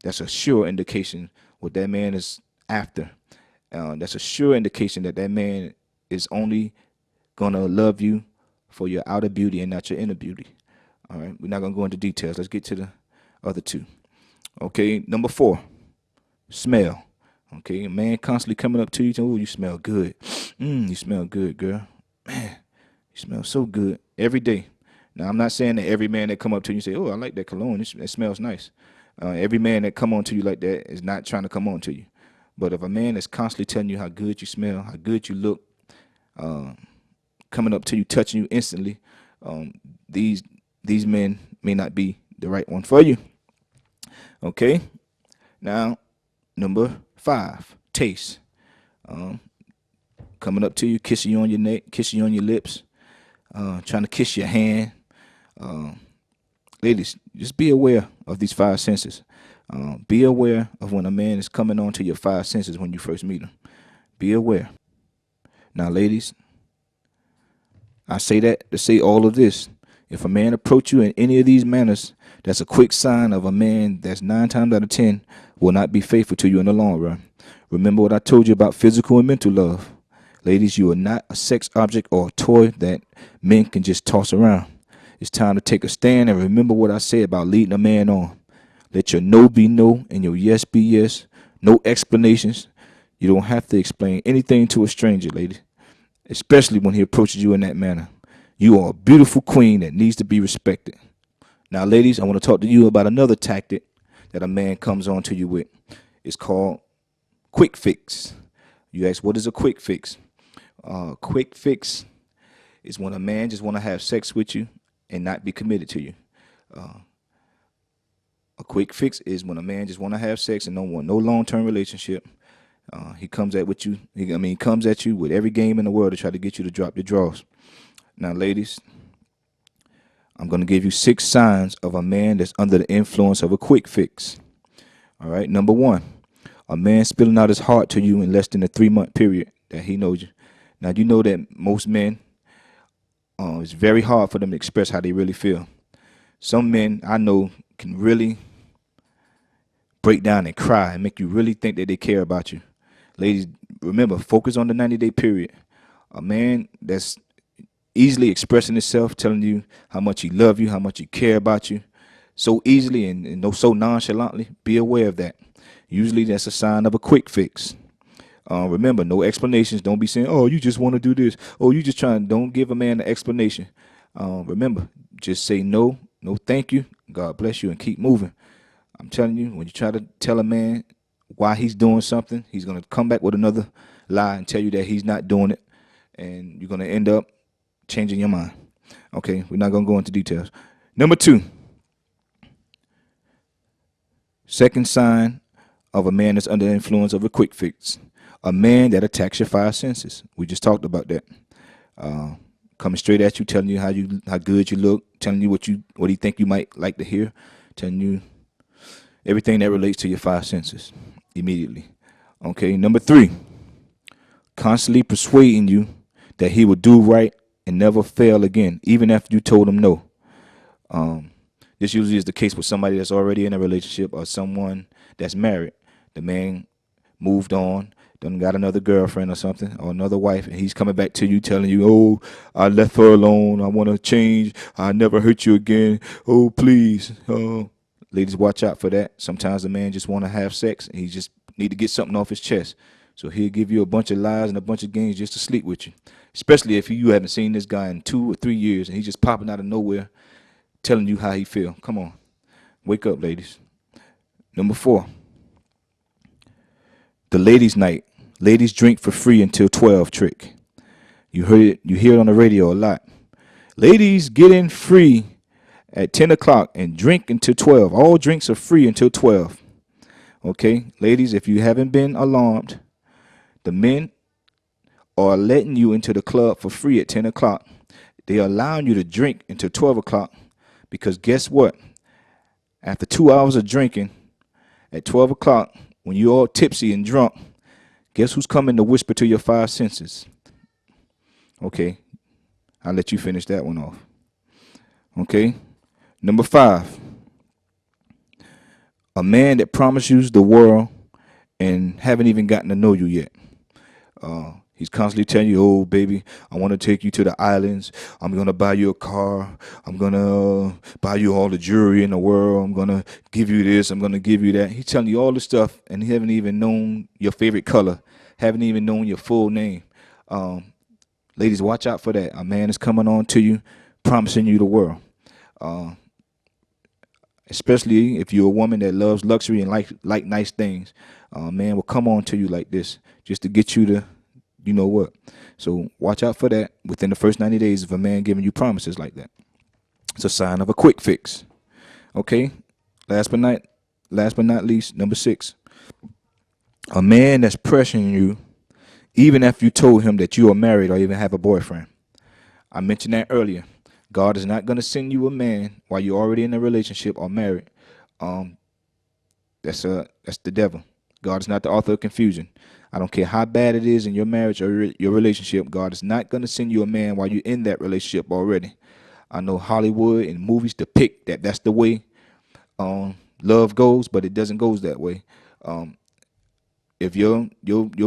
That's a sure indication what that man is after. That's a sure indication that man is only going to love you for your outer beauty and not your inner beauty. All right, we're not going to go into details. Let's get to the other 2. Okay, number 4, Smell. Okay, a man constantly coming up to you, saying, "Oh, you smell good. You smell good, girl. Man, you smell so good every day." Now, I'm not saying that every man that come up to you say, "Oh, I like that cologne. It smells nice." Every man that come on to you like that is not trying to come on to you. But if a man is constantly telling you how good you smell, how good you look, coming up to you, touching you instantly, um, these these men may not be the right one for you. Okay. Now, number 5, taste. Um, Coming up to you, kissing you on your neck, kissing you on your lips, trying to kiss your hand. Ladies, just be aware of these 5 senses. Be aware of when a man is coming on to your 5 senses when you first meet him. Be aware. Now, ladies, I say that to say all of this. If a man approach you in any of these manners, that's a quick sign of a man that's 9 times out of 10 will not be faithful to you in the long run. Remember what I told you about physical and mental love. Ladies, you are not a sex object or a toy that men can just toss around. It's time to take a stand and remember what I said about leading a man on. Let your no be no and your yes be yes. No explanations. You don't have to explain anything to a stranger, ladies, especially when he approaches you in that manner. You are a beautiful queen that needs to be respected. Now, ladies, I want to talk to you about another tactic that a man comes on to you with. It's called quick fix. You ask, what is a quick fix? Quick fix is when a man just want to have sex with you and not be committed to you. A quick fix is when a man just want to have sex and don't want no long-term relationship. He comes at you. He comes at you with every game in the world to try to get you to drop your drawers. Now, ladies, I'm going to give you 6 signs of a man that's under the influence of a quick fix. All right. Number 1, a man spilling out his heart to you in less than a 3-month period that he knows you. Now, you know that most men, it's very hard for them to express how they really feel. Some men I know can really break down and cry and make you really think that they care about you. Ladies, remember, focus on the 90-day period. A man that's easily expressing himself, telling you how much he love you, how much he care about you, so easily and so nonchalantly, be aware of that. Usually that's a sign of a quick fix. Remember, no explanations. Don't be saying, "Oh, you just want to do this. Oh, you just trying." Don't give a man an explanation. Remember, just say no, no thank you, God bless you, and keep moving. I'm telling you, when you try to tell a man why he's doing something, he's going to come back with another lie and tell you that he's not doing it, and you're going to end up changing your mind. Okay, we're not going to go into details. Number 2, second sign of a man that's under the influence of a quick fix. A man that attacks your 5 senses. We just talked about that. Coming straight at you, telling you how good you look, telling you what he think you might like to hear, telling you everything that relates to your 5 senses immediately. Okay, number 3, constantly persuading you that he will do right and never fail again, even after you told him no. This usually is the case with somebody that's already in a relationship or someone that's married. The man moved on, done got another girlfriend or something, or another wife, and he's coming back to you telling you, "Oh, I left her alone. I want to change. I never hurt you again. Oh, please." Oh, ladies, watch out for that. Sometimes a man just want to have sex, and he just need to get something off his chest. So he'll give you a bunch of lies and a bunch of games just to sleep with you, especially if you haven't seen this guy in 2 or 3 years, and he's just popping out of nowhere telling you how he feel. Come on. Wake up, ladies. Number 4, the ladies' night. Ladies drink for free until 12 trick. You hear it on the radio a lot. Ladies get in free at 10 o'clock and drink until 12. All drinks are free until 12. Okay, ladies, if you haven't been alarmed, the men are letting you into the club for free at 10 o'clock. They are allowing you to drink until 12 o'clock because guess what? After 2 hours of drinking at 12 o'clock, when you're all tipsy and drunk, guess who's coming to whisper to your 5 senses? Okay, I'll let you finish that one off. Okay, number 5, a man that promises you the world and haven't even gotten to know you yet. He's constantly telling you, oh, baby, I want to take you to the islands. I'm going to buy you a car. I'm going to buy you all the jewelry in the world. I'm going to give you this. I'm going to give you that. He's telling you all this stuff, and he haven't even known your favorite color, haven't even known your full name. Ladies, watch out for that. A man is coming on to you, promising you the world. Especially if you're a woman that loves luxury and like nice things. A man will come on to you like this just to get you to, you know what. So watch out for that within the first 90 days of a man giving you promises like that. It's a sign of a quick fix. Okay? Last but not least, number 6. A man that's pressuring you even after you told him that you are married or even have a boyfriend. I mentioned that earlier. God is not going to send you a man while you're already in a relationship or married. That's the devil. God is not the author of confusion. I don't care how bad it is in your marriage or your relationship. God is not going to send you a man while you're in that relationship already. I know Hollywood and movies depict that that's the way love goes, but it doesn't go that way. If your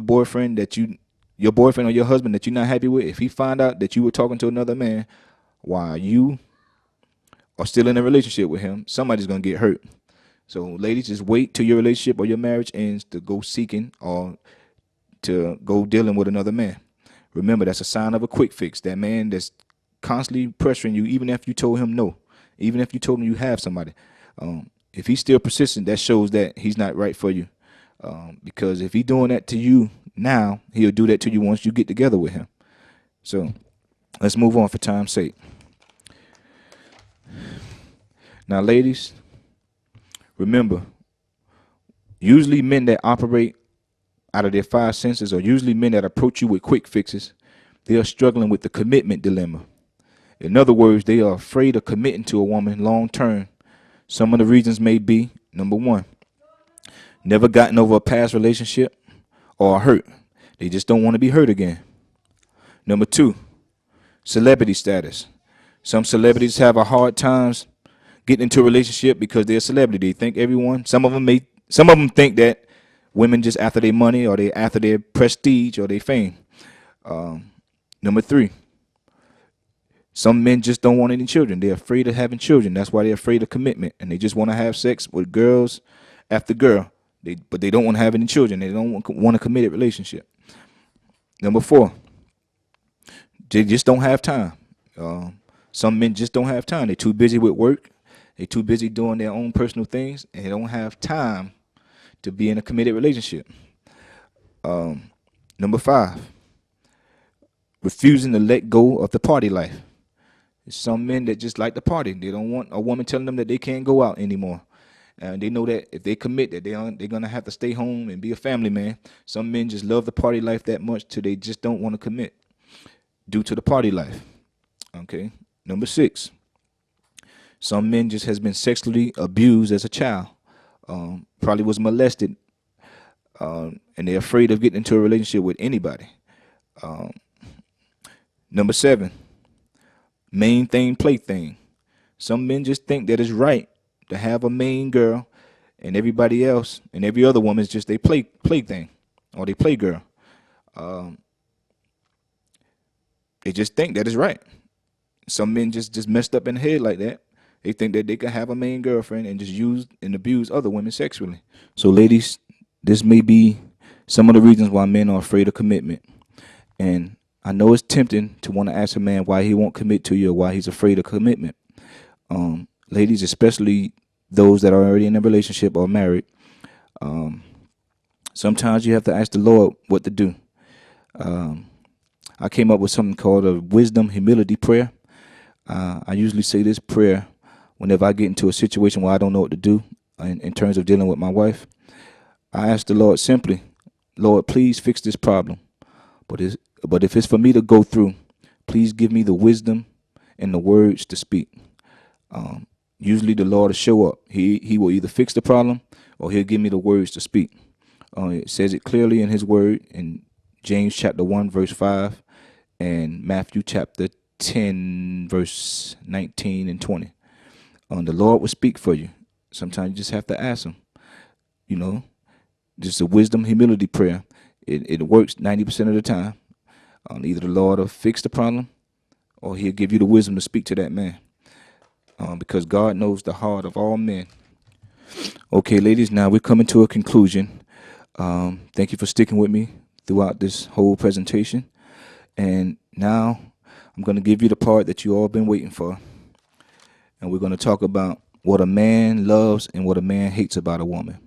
boyfriend your boyfriend or your husband that you're not happy with, if he find out that you were talking to another man while you are still in a relationship with him, somebody's gonna get hurt. So ladies, just wait till your relationship or your marriage ends to go seeking or to go dealing with another man. Remember, that's a sign of a quick fix. That man that's constantly pressuring you, even if you told him no, even if you told him you have somebody. If he's still persistent, that shows that he's not right for you. Because if he's doing that to you now, he'll do that to you once you get together with him. So let's move on for time's sake. Now, ladies, remember, usually men that operate out of their 5 senses, or usually men that approach you with quick fixes, they are struggling with the commitment dilemma. In other words, they are afraid of committing to a woman long term. Some of the reasons may be, number 1, never gotten over a past relationship or a hurt. They just don't want to be hurt again. Number 2, celebrity status. Some celebrities have a hard times getting into a relationship because they're a celebrity. They think some of them think that women just after their money or they after their prestige or their fame. Number 3, some men just don't want any children. They're afraid of having children. That's why they're afraid of commitment, and they just want to have sex with girls after girl. But they don't want to have any children. They don't want a committed relationship. Number 4, they just don't have time. Some men just don't have time. They're too busy with work. They're too busy doing their own personal things, and they don't have time to be in a committed relationship. Number 5, refusing to let go of the party life. There's some men that just like to party. They don't want a woman telling them that they can't go out anymore. And they know that if they commit that they're going to have to stay home and be a family man. Some men just love the party life that much till they just don't want to commit due to the party life. Okay. Number 6, some men just has been sexually abused as a child. Probably was molested. And they're afraid of getting into a relationship with anybody. Number 7, main thing, plaything. Some men just think that it's right to have a main girl, and everybody else and every other woman is just they plaything or they play girl. They just think that it's right. Some men just messed up in the head like that. They think that they can have a main girlfriend and just use and abuse other women sexually. So, ladies, this may be some of the reasons why men are afraid of commitment. And I know it's tempting to want to ask a man why he won't commit to you or why he's afraid of commitment. Ladies, especially those that are already in a relationship or married, sometimes you have to ask the Lord what to do. I came up with something called a wisdom humility prayer. I usually say this prayer whenever I get into a situation where I don't know what to do in terms of dealing with my wife. I ask the Lord simply, Lord, please fix this problem. But if it's for me to go through, please give me the wisdom and the words to speak. Usually the Lord will show up. He will either fix the problem or he'll give me the words to speak. It says it clearly in his word in James chapter 1, verse 5, and Matthew chapter 10, verse 19 and 20. The Lord will speak for you. Sometimes you just have to ask him. Just a wisdom humility prayer. It works 90% of the time. Either the Lord will fix the problem, or He'll give you the wisdom to speak to that man. Because God knows the heart of all men. Okay, ladies, now we're coming to a conclusion. Thank you for sticking with me throughout this whole presentation. And now I'm going to give you the part that you all been waiting for. And we're going to talk about what a man loves and what a man hates about a woman.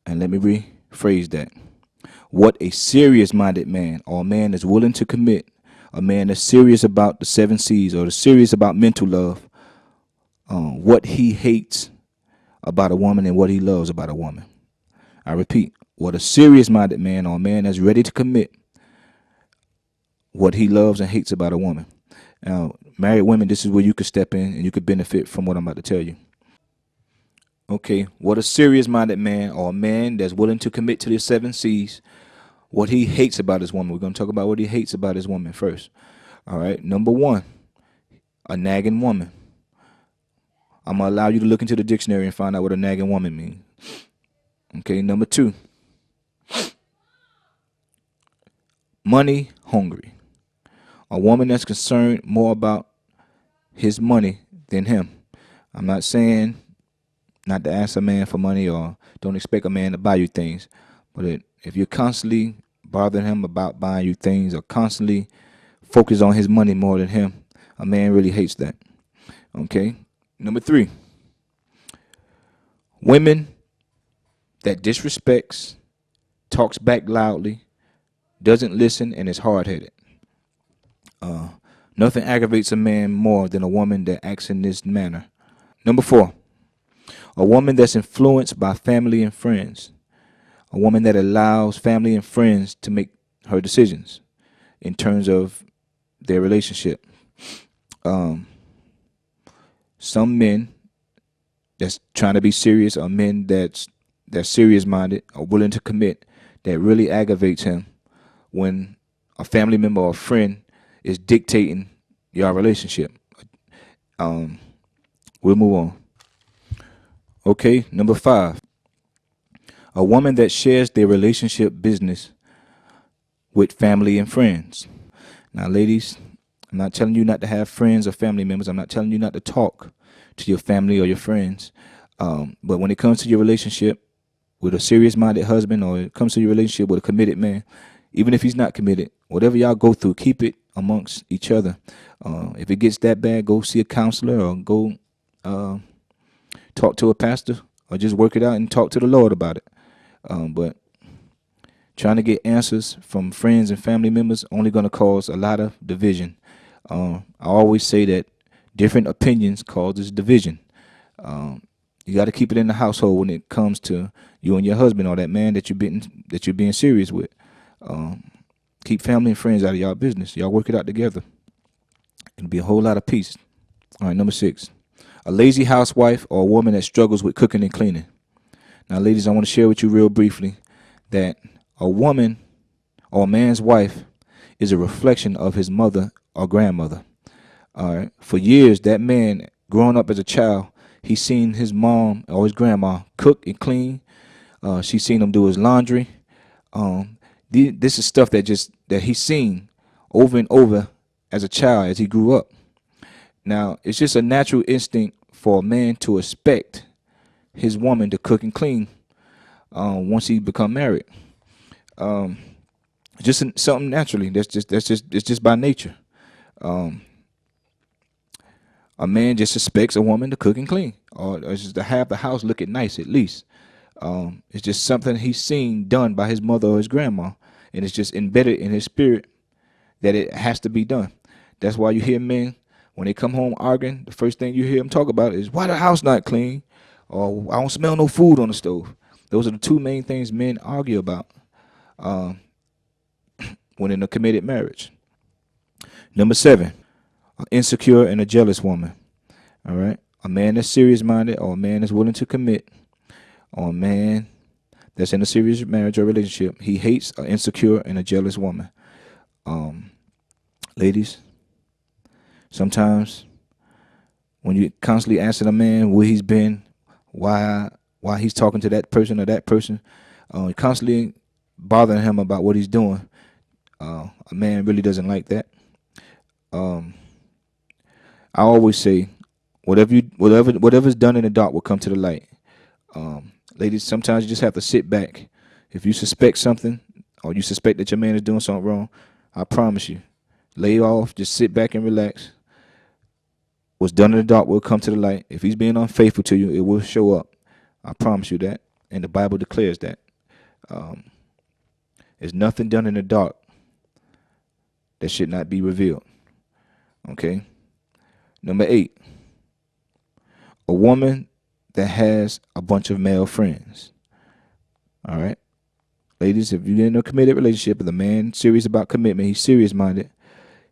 And let me rephrase that. What a serious-minded man, or a man that's willing to commit, a man that's serious about the 7 C's, or serious about mental love, what he hates about a woman and what he loves about a woman. I repeat, what a serious-minded man, or a man that's ready to commit, what he loves and hates about a woman. Now, married women, this is where you could step in and you could benefit from what I'm about to tell you. Okay, what a serious-minded man, or a man that's willing to commit to the 7 C's, what he hates about his woman. We're going to talk about what he hates about his woman first. All right, number 1, a nagging woman. I'm going to allow you to look into the dictionary and find out what a nagging woman means. Okay, number 2, money hungry. A woman that's concerned more about his money than him. I'm not saying not to ask a man for money or don't expect a man to buy you things. But if you're constantly bothering him about buying you things or constantly focus on his money more than him, a man really hates that. Okay? Number 3, women that disrespects, talks back loudly, doesn't listen, and is hard-headed. Nothing aggravates a man more than a woman that acts in this manner. Number 4, a woman that's influenced by family and friends. A woman that allows family and friends to make her decisions in terms of their relationship. Some men that's trying to be serious, or men that's serious-minded or willing to commit, that really aggravates him when a family member or a friend is dictating your relationship. We'll move on. Okay, number 5, a woman that shares their relationship business with family and friends. Now, ladies, I'm not telling you not to have friends or family members. I'm not telling you not to talk to your family or your friends. But when it comes to your relationship with a serious-minded husband, or it comes to your relationship with a committed man, even if he's not committed, whatever y'all go through, keep it amongst each other. If it gets that bad, go see a counselor or go talk to a pastor, or just work it out and talk to the Lord about it. But trying to get answers from friends and family members only going to cause a lot of division. I always say that different opinions causes division. You got to keep it in the household when it comes to you and your husband, or that man that you're being serious with. Keep family and friends out of y'all business. Y'all work it out together. It'll be a whole lot of peace. All right, number 6, a lazy housewife, or a woman that struggles with cooking and cleaning. Now, ladies, I want to share with you real briefly that a woman or a man's wife is a reflection of his mother or grandmother. All right. For years, that man, growing up as a child, he's seen his mom or his grandma cook and clean. She's seen him do his laundry. This is stuff that he's seen over and over as a child as he grew up. Now, it's just a natural instinct for a man to expect his woman to cook and clean once he become married. Just something naturally. It's just by nature. A man just expects a woman to cook and clean, or just to have the house looking nice at least. It's just something he's seen done by his mother or his grandma, and it's just embedded in his spirit that it has to be done. That's why you hear men, when they come home arguing, the first thing you hear them talk about is, why the house not clean? Or, I don't smell no food on the stove. Those are the 2 main things men argue about when in a committed marriage. Number 7, an insecure and a jealous woman. All right. A man that's serious-minded, or a man that's willing to commit, or a man that's in a serious marriage or relationship, he hates an insecure and a jealous woman. Ladies, sometimes when you constantly asking a man where he's been, why he's talking to that person or that person, constantly bothering him about what he's doing, A man really doesn't like that. I always say, whatever's done in the dark will come to the light. Ladies, sometimes you just have to sit back. If you suspect something, or you suspect that your man is doing something wrong, I promise you, lay off, just sit back and relax. What's done in the dark will come to the light. If he's being unfaithful to you, it will show up. I promise you that. And the Bible declares that. There's nothing done in the dark that should not be revealed. Okay? Number 8, a woman that has a bunch of male friends. All right? Ladies, if you're in a committed relationship with a man serious about commitment, he's serious-minded,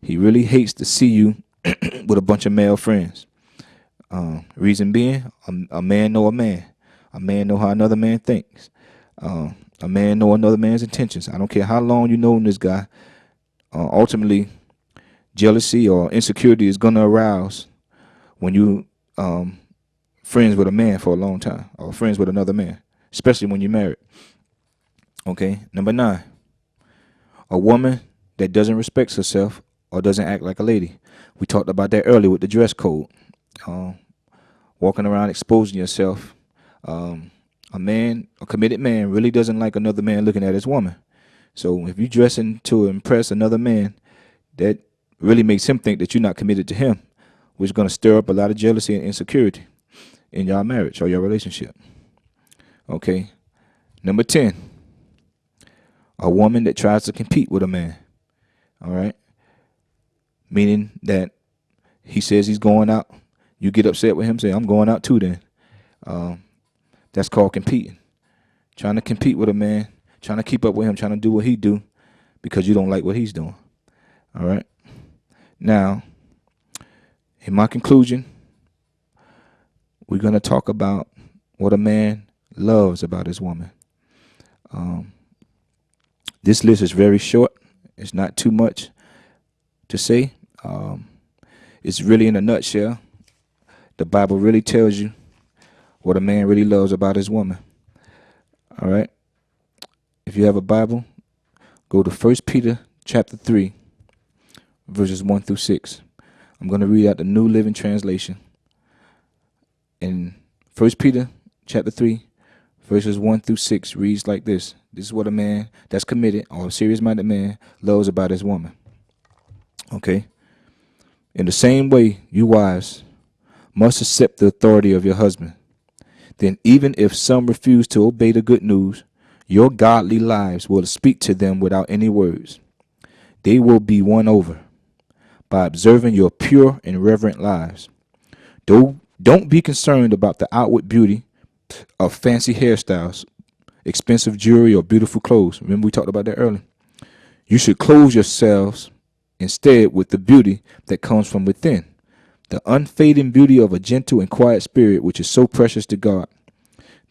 he really hates to see you with a bunch of male friends. Reason being, a man know a man. A man know how another man thinks. A man know another man's intentions. I don't care how long you know this guy. Ultimately, jealousy or insecurity is going to arouse when you friends with a man for a long time, or friends with another man, especially when you're married. Okay, number 9, a woman that doesn't respect herself or doesn't act like a lady. We talked about that earlier with the dress code. Walking around exposing yourself. A committed man really doesn't like another man looking at his woman. So if you're dressing to impress another man, that really makes him think that you're not committed to him, which is going to stir up a lot of jealousy and insecurity in your marriage or your relationship. Okay. Number 10, a woman that tries to compete with a man. All right. Meaning that he says he's going out. You get upset with him, say, I'm going out too then. That's called competing. Trying to compete with a man, trying to keep up with him, trying to do what he do because you don't like what he's doing. All right. Now, in my conclusion, we're going to talk about what a man loves about his woman. This list is very short. It's not too much to say. It's really in a nutshell. The Bible really tells you what a man really loves about his woman. All right. If you have a Bible, go to 1 Peter chapter 3, verses 1 through 6. I'm going to read out the New Living Translation. In 1 Peter chapter 3, verses 1 through 6 reads like this. This is what a man that's committed, or a serious-minded man, loves about his woman. Okay. In the same way, you wives must accept the authority of your husband. Then even if some refuse to obey the good news, your godly lives will speak to them without any words. They will be won over by observing your pure and reverent lives. Don't be concerned about the outward beauty of fancy hairstyles, expensive jewelry, or beautiful clothes. Remember we talked about that earlier. You should clothe yourselves instead with the beauty that comes from within, the unfading beauty of a gentle and quiet spirit, which is so precious to God.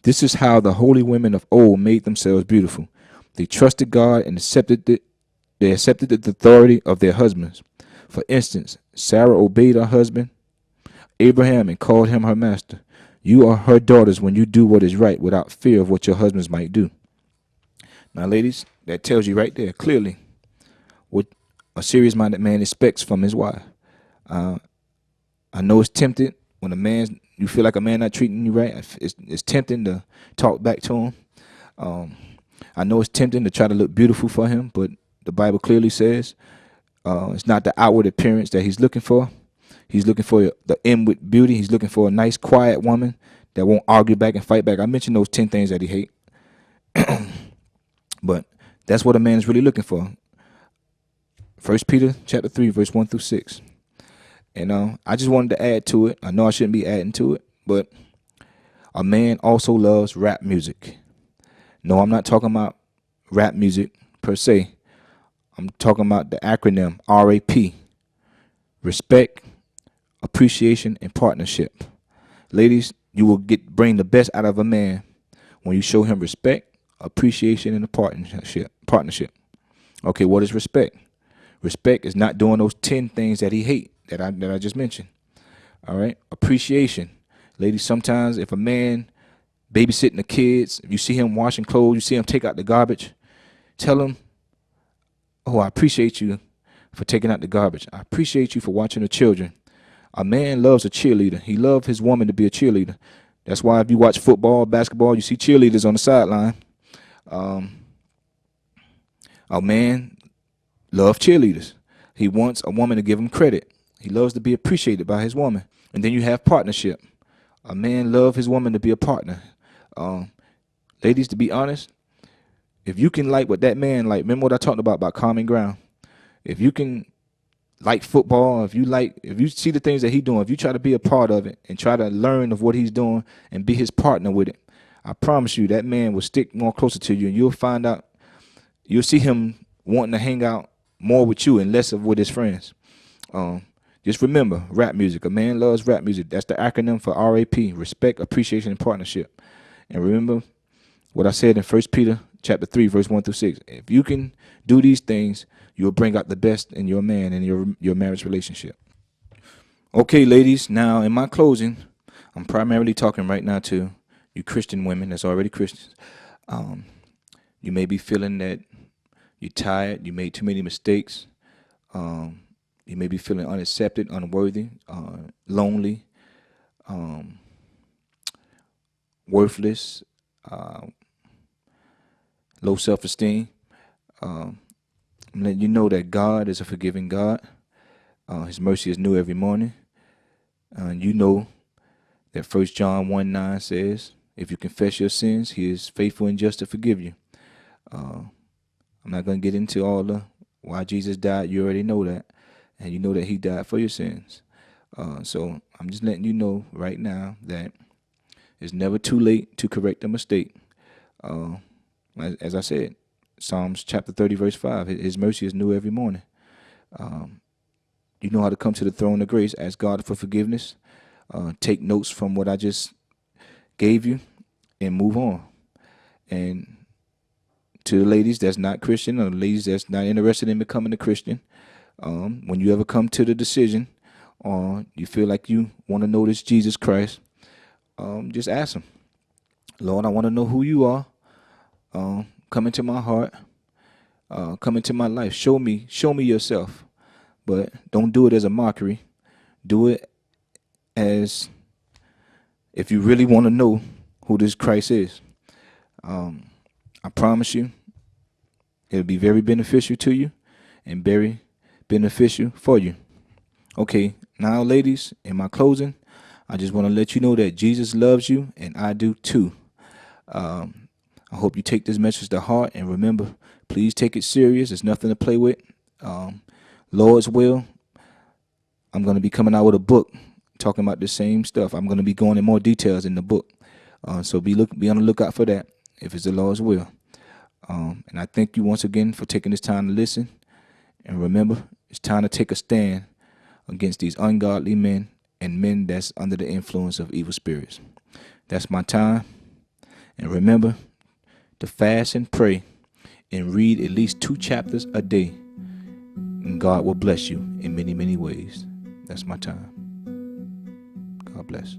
This is how the holy women of old made themselves beautiful. They trusted God and accepted the authority of their husbands. For instance, Sarah obeyed her husband, Abraham, and called him her master. You are her daughters when you do what is right without fear of what your husbands might do. Now, ladies, that tells you right there clearly what a serious-minded man expects from his wife. I know it's tempted when you feel like a man not treating you right. It's tempting to talk back to him. I know it's tempting to try to look beautiful for him, but the Bible clearly says it's not the outward appearance that he's looking for. He's looking for the inward beauty. He's looking for a nice, quiet woman that won't argue back and fight back. I mentioned those 10 things that he hates. But that's what a man is really looking for. 1 Peter chapter 3, verse 1 through 6. And I just wanted to add to it. I know I shouldn't be adding to it, but a man also loves rap music. No, I'm not talking about rap music per se. I'm talking about the acronym RAP. Respect, appreciation, and partnership. Ladies, you will bring the best out of a man when you show him respect, appreciation, and a partnership. Okay, what is respect? Respect is not doing those 10 things that he hates that I just mentioned. All right. Appreciation. Ladies, sometimes if a man babysitting the kids, if you see him washing clothes, you see him take out the garbage, tell him, Oh, I appreciate you for taking out the garbage. I appreciate you for watching the children. A man loves a cheerleader. He loves his woman to be a cheerleader. That's why if you watch football, basketball, you see cheerleaders on the sideline. A man loves cheerleaders. He wants a woman to give him credit. He loves to be appreciated by his woman. And then you have partnership. A man loves his woman to be a partner. Ladies, to be honest, if you can like what that man like, remember what I talked about common ground. If you can like football, if you see the things that he's doing, if you try to be a part of it and try to learn of what he's doing and be his partner with it, I promise you that man will stick more closer to you, and you'll see him wanting to hang out more with you and less of with his friends. Just remember, rap music. A man loves rap music. That's the acronym for RAP: respect, appreciation, and partnership. And remember what I said in 1 Peter chapter 3, verse 1 through 6. If you can do these things, you'll bring out the best in your man and your marriage relationship. Okay, ladies, now in my closing, I'm primarily talking right now to you Christian women that's already Christians. You may be feeling that you're tired, you made too many mistakes. You may be feeling unaccepted, unworthy, lonely, worthless, low self-esteem. I'm letting you know that God is a forgiving God. His mercy is new every morning. You know that 1 John 1:9 says, if you confess your sins, he is faithful and just to forgive you. I'm not going to get into all the why Jesus died. You already know that. And you know that he died for your sins. So I'm just letting you know right now that it's never too late to correct a mistake. As I said, Psalms chapter 30, verse 5, his mercy is new every morning. You know how to come to the throne of grace, ask God for forgiveness, take notes from what I just gave you, and move on. And to the ladies that's not Christian, or the ladies that's not interested in becoming a Christian, when you ever come to the decision, or you feel like you want to know this Jesus Christ, just ask him, Lord, I want to know who you are. Come into my heart. Come into my life. Show me yourself. But don't do it as a mockery. Do it as if you really want to know who this Christ is. I promise you, it'll be very beneficial to you and very beneficial for you. Okay, now, ladies, in my closing, I just want to let you know that Jesus loves you, and I do too. I hope you take this message to heart, and remember, please take it serious. It's nothing to play with. Lord's will, I'm going to be coming out with a book talking about the same stuff. I'm going to be going in more details in the book. So be on the lookout for that if it's the Lord's will. And I thank you once again for taking this time to listen. And remember, it's time to take a stand against these ungodly men and men that's under the influence of evil spirits. That's my time. And remember to fast and pray and read at least 2 chapters a day. And God will bless you in many, many ways. That's my time. God bless.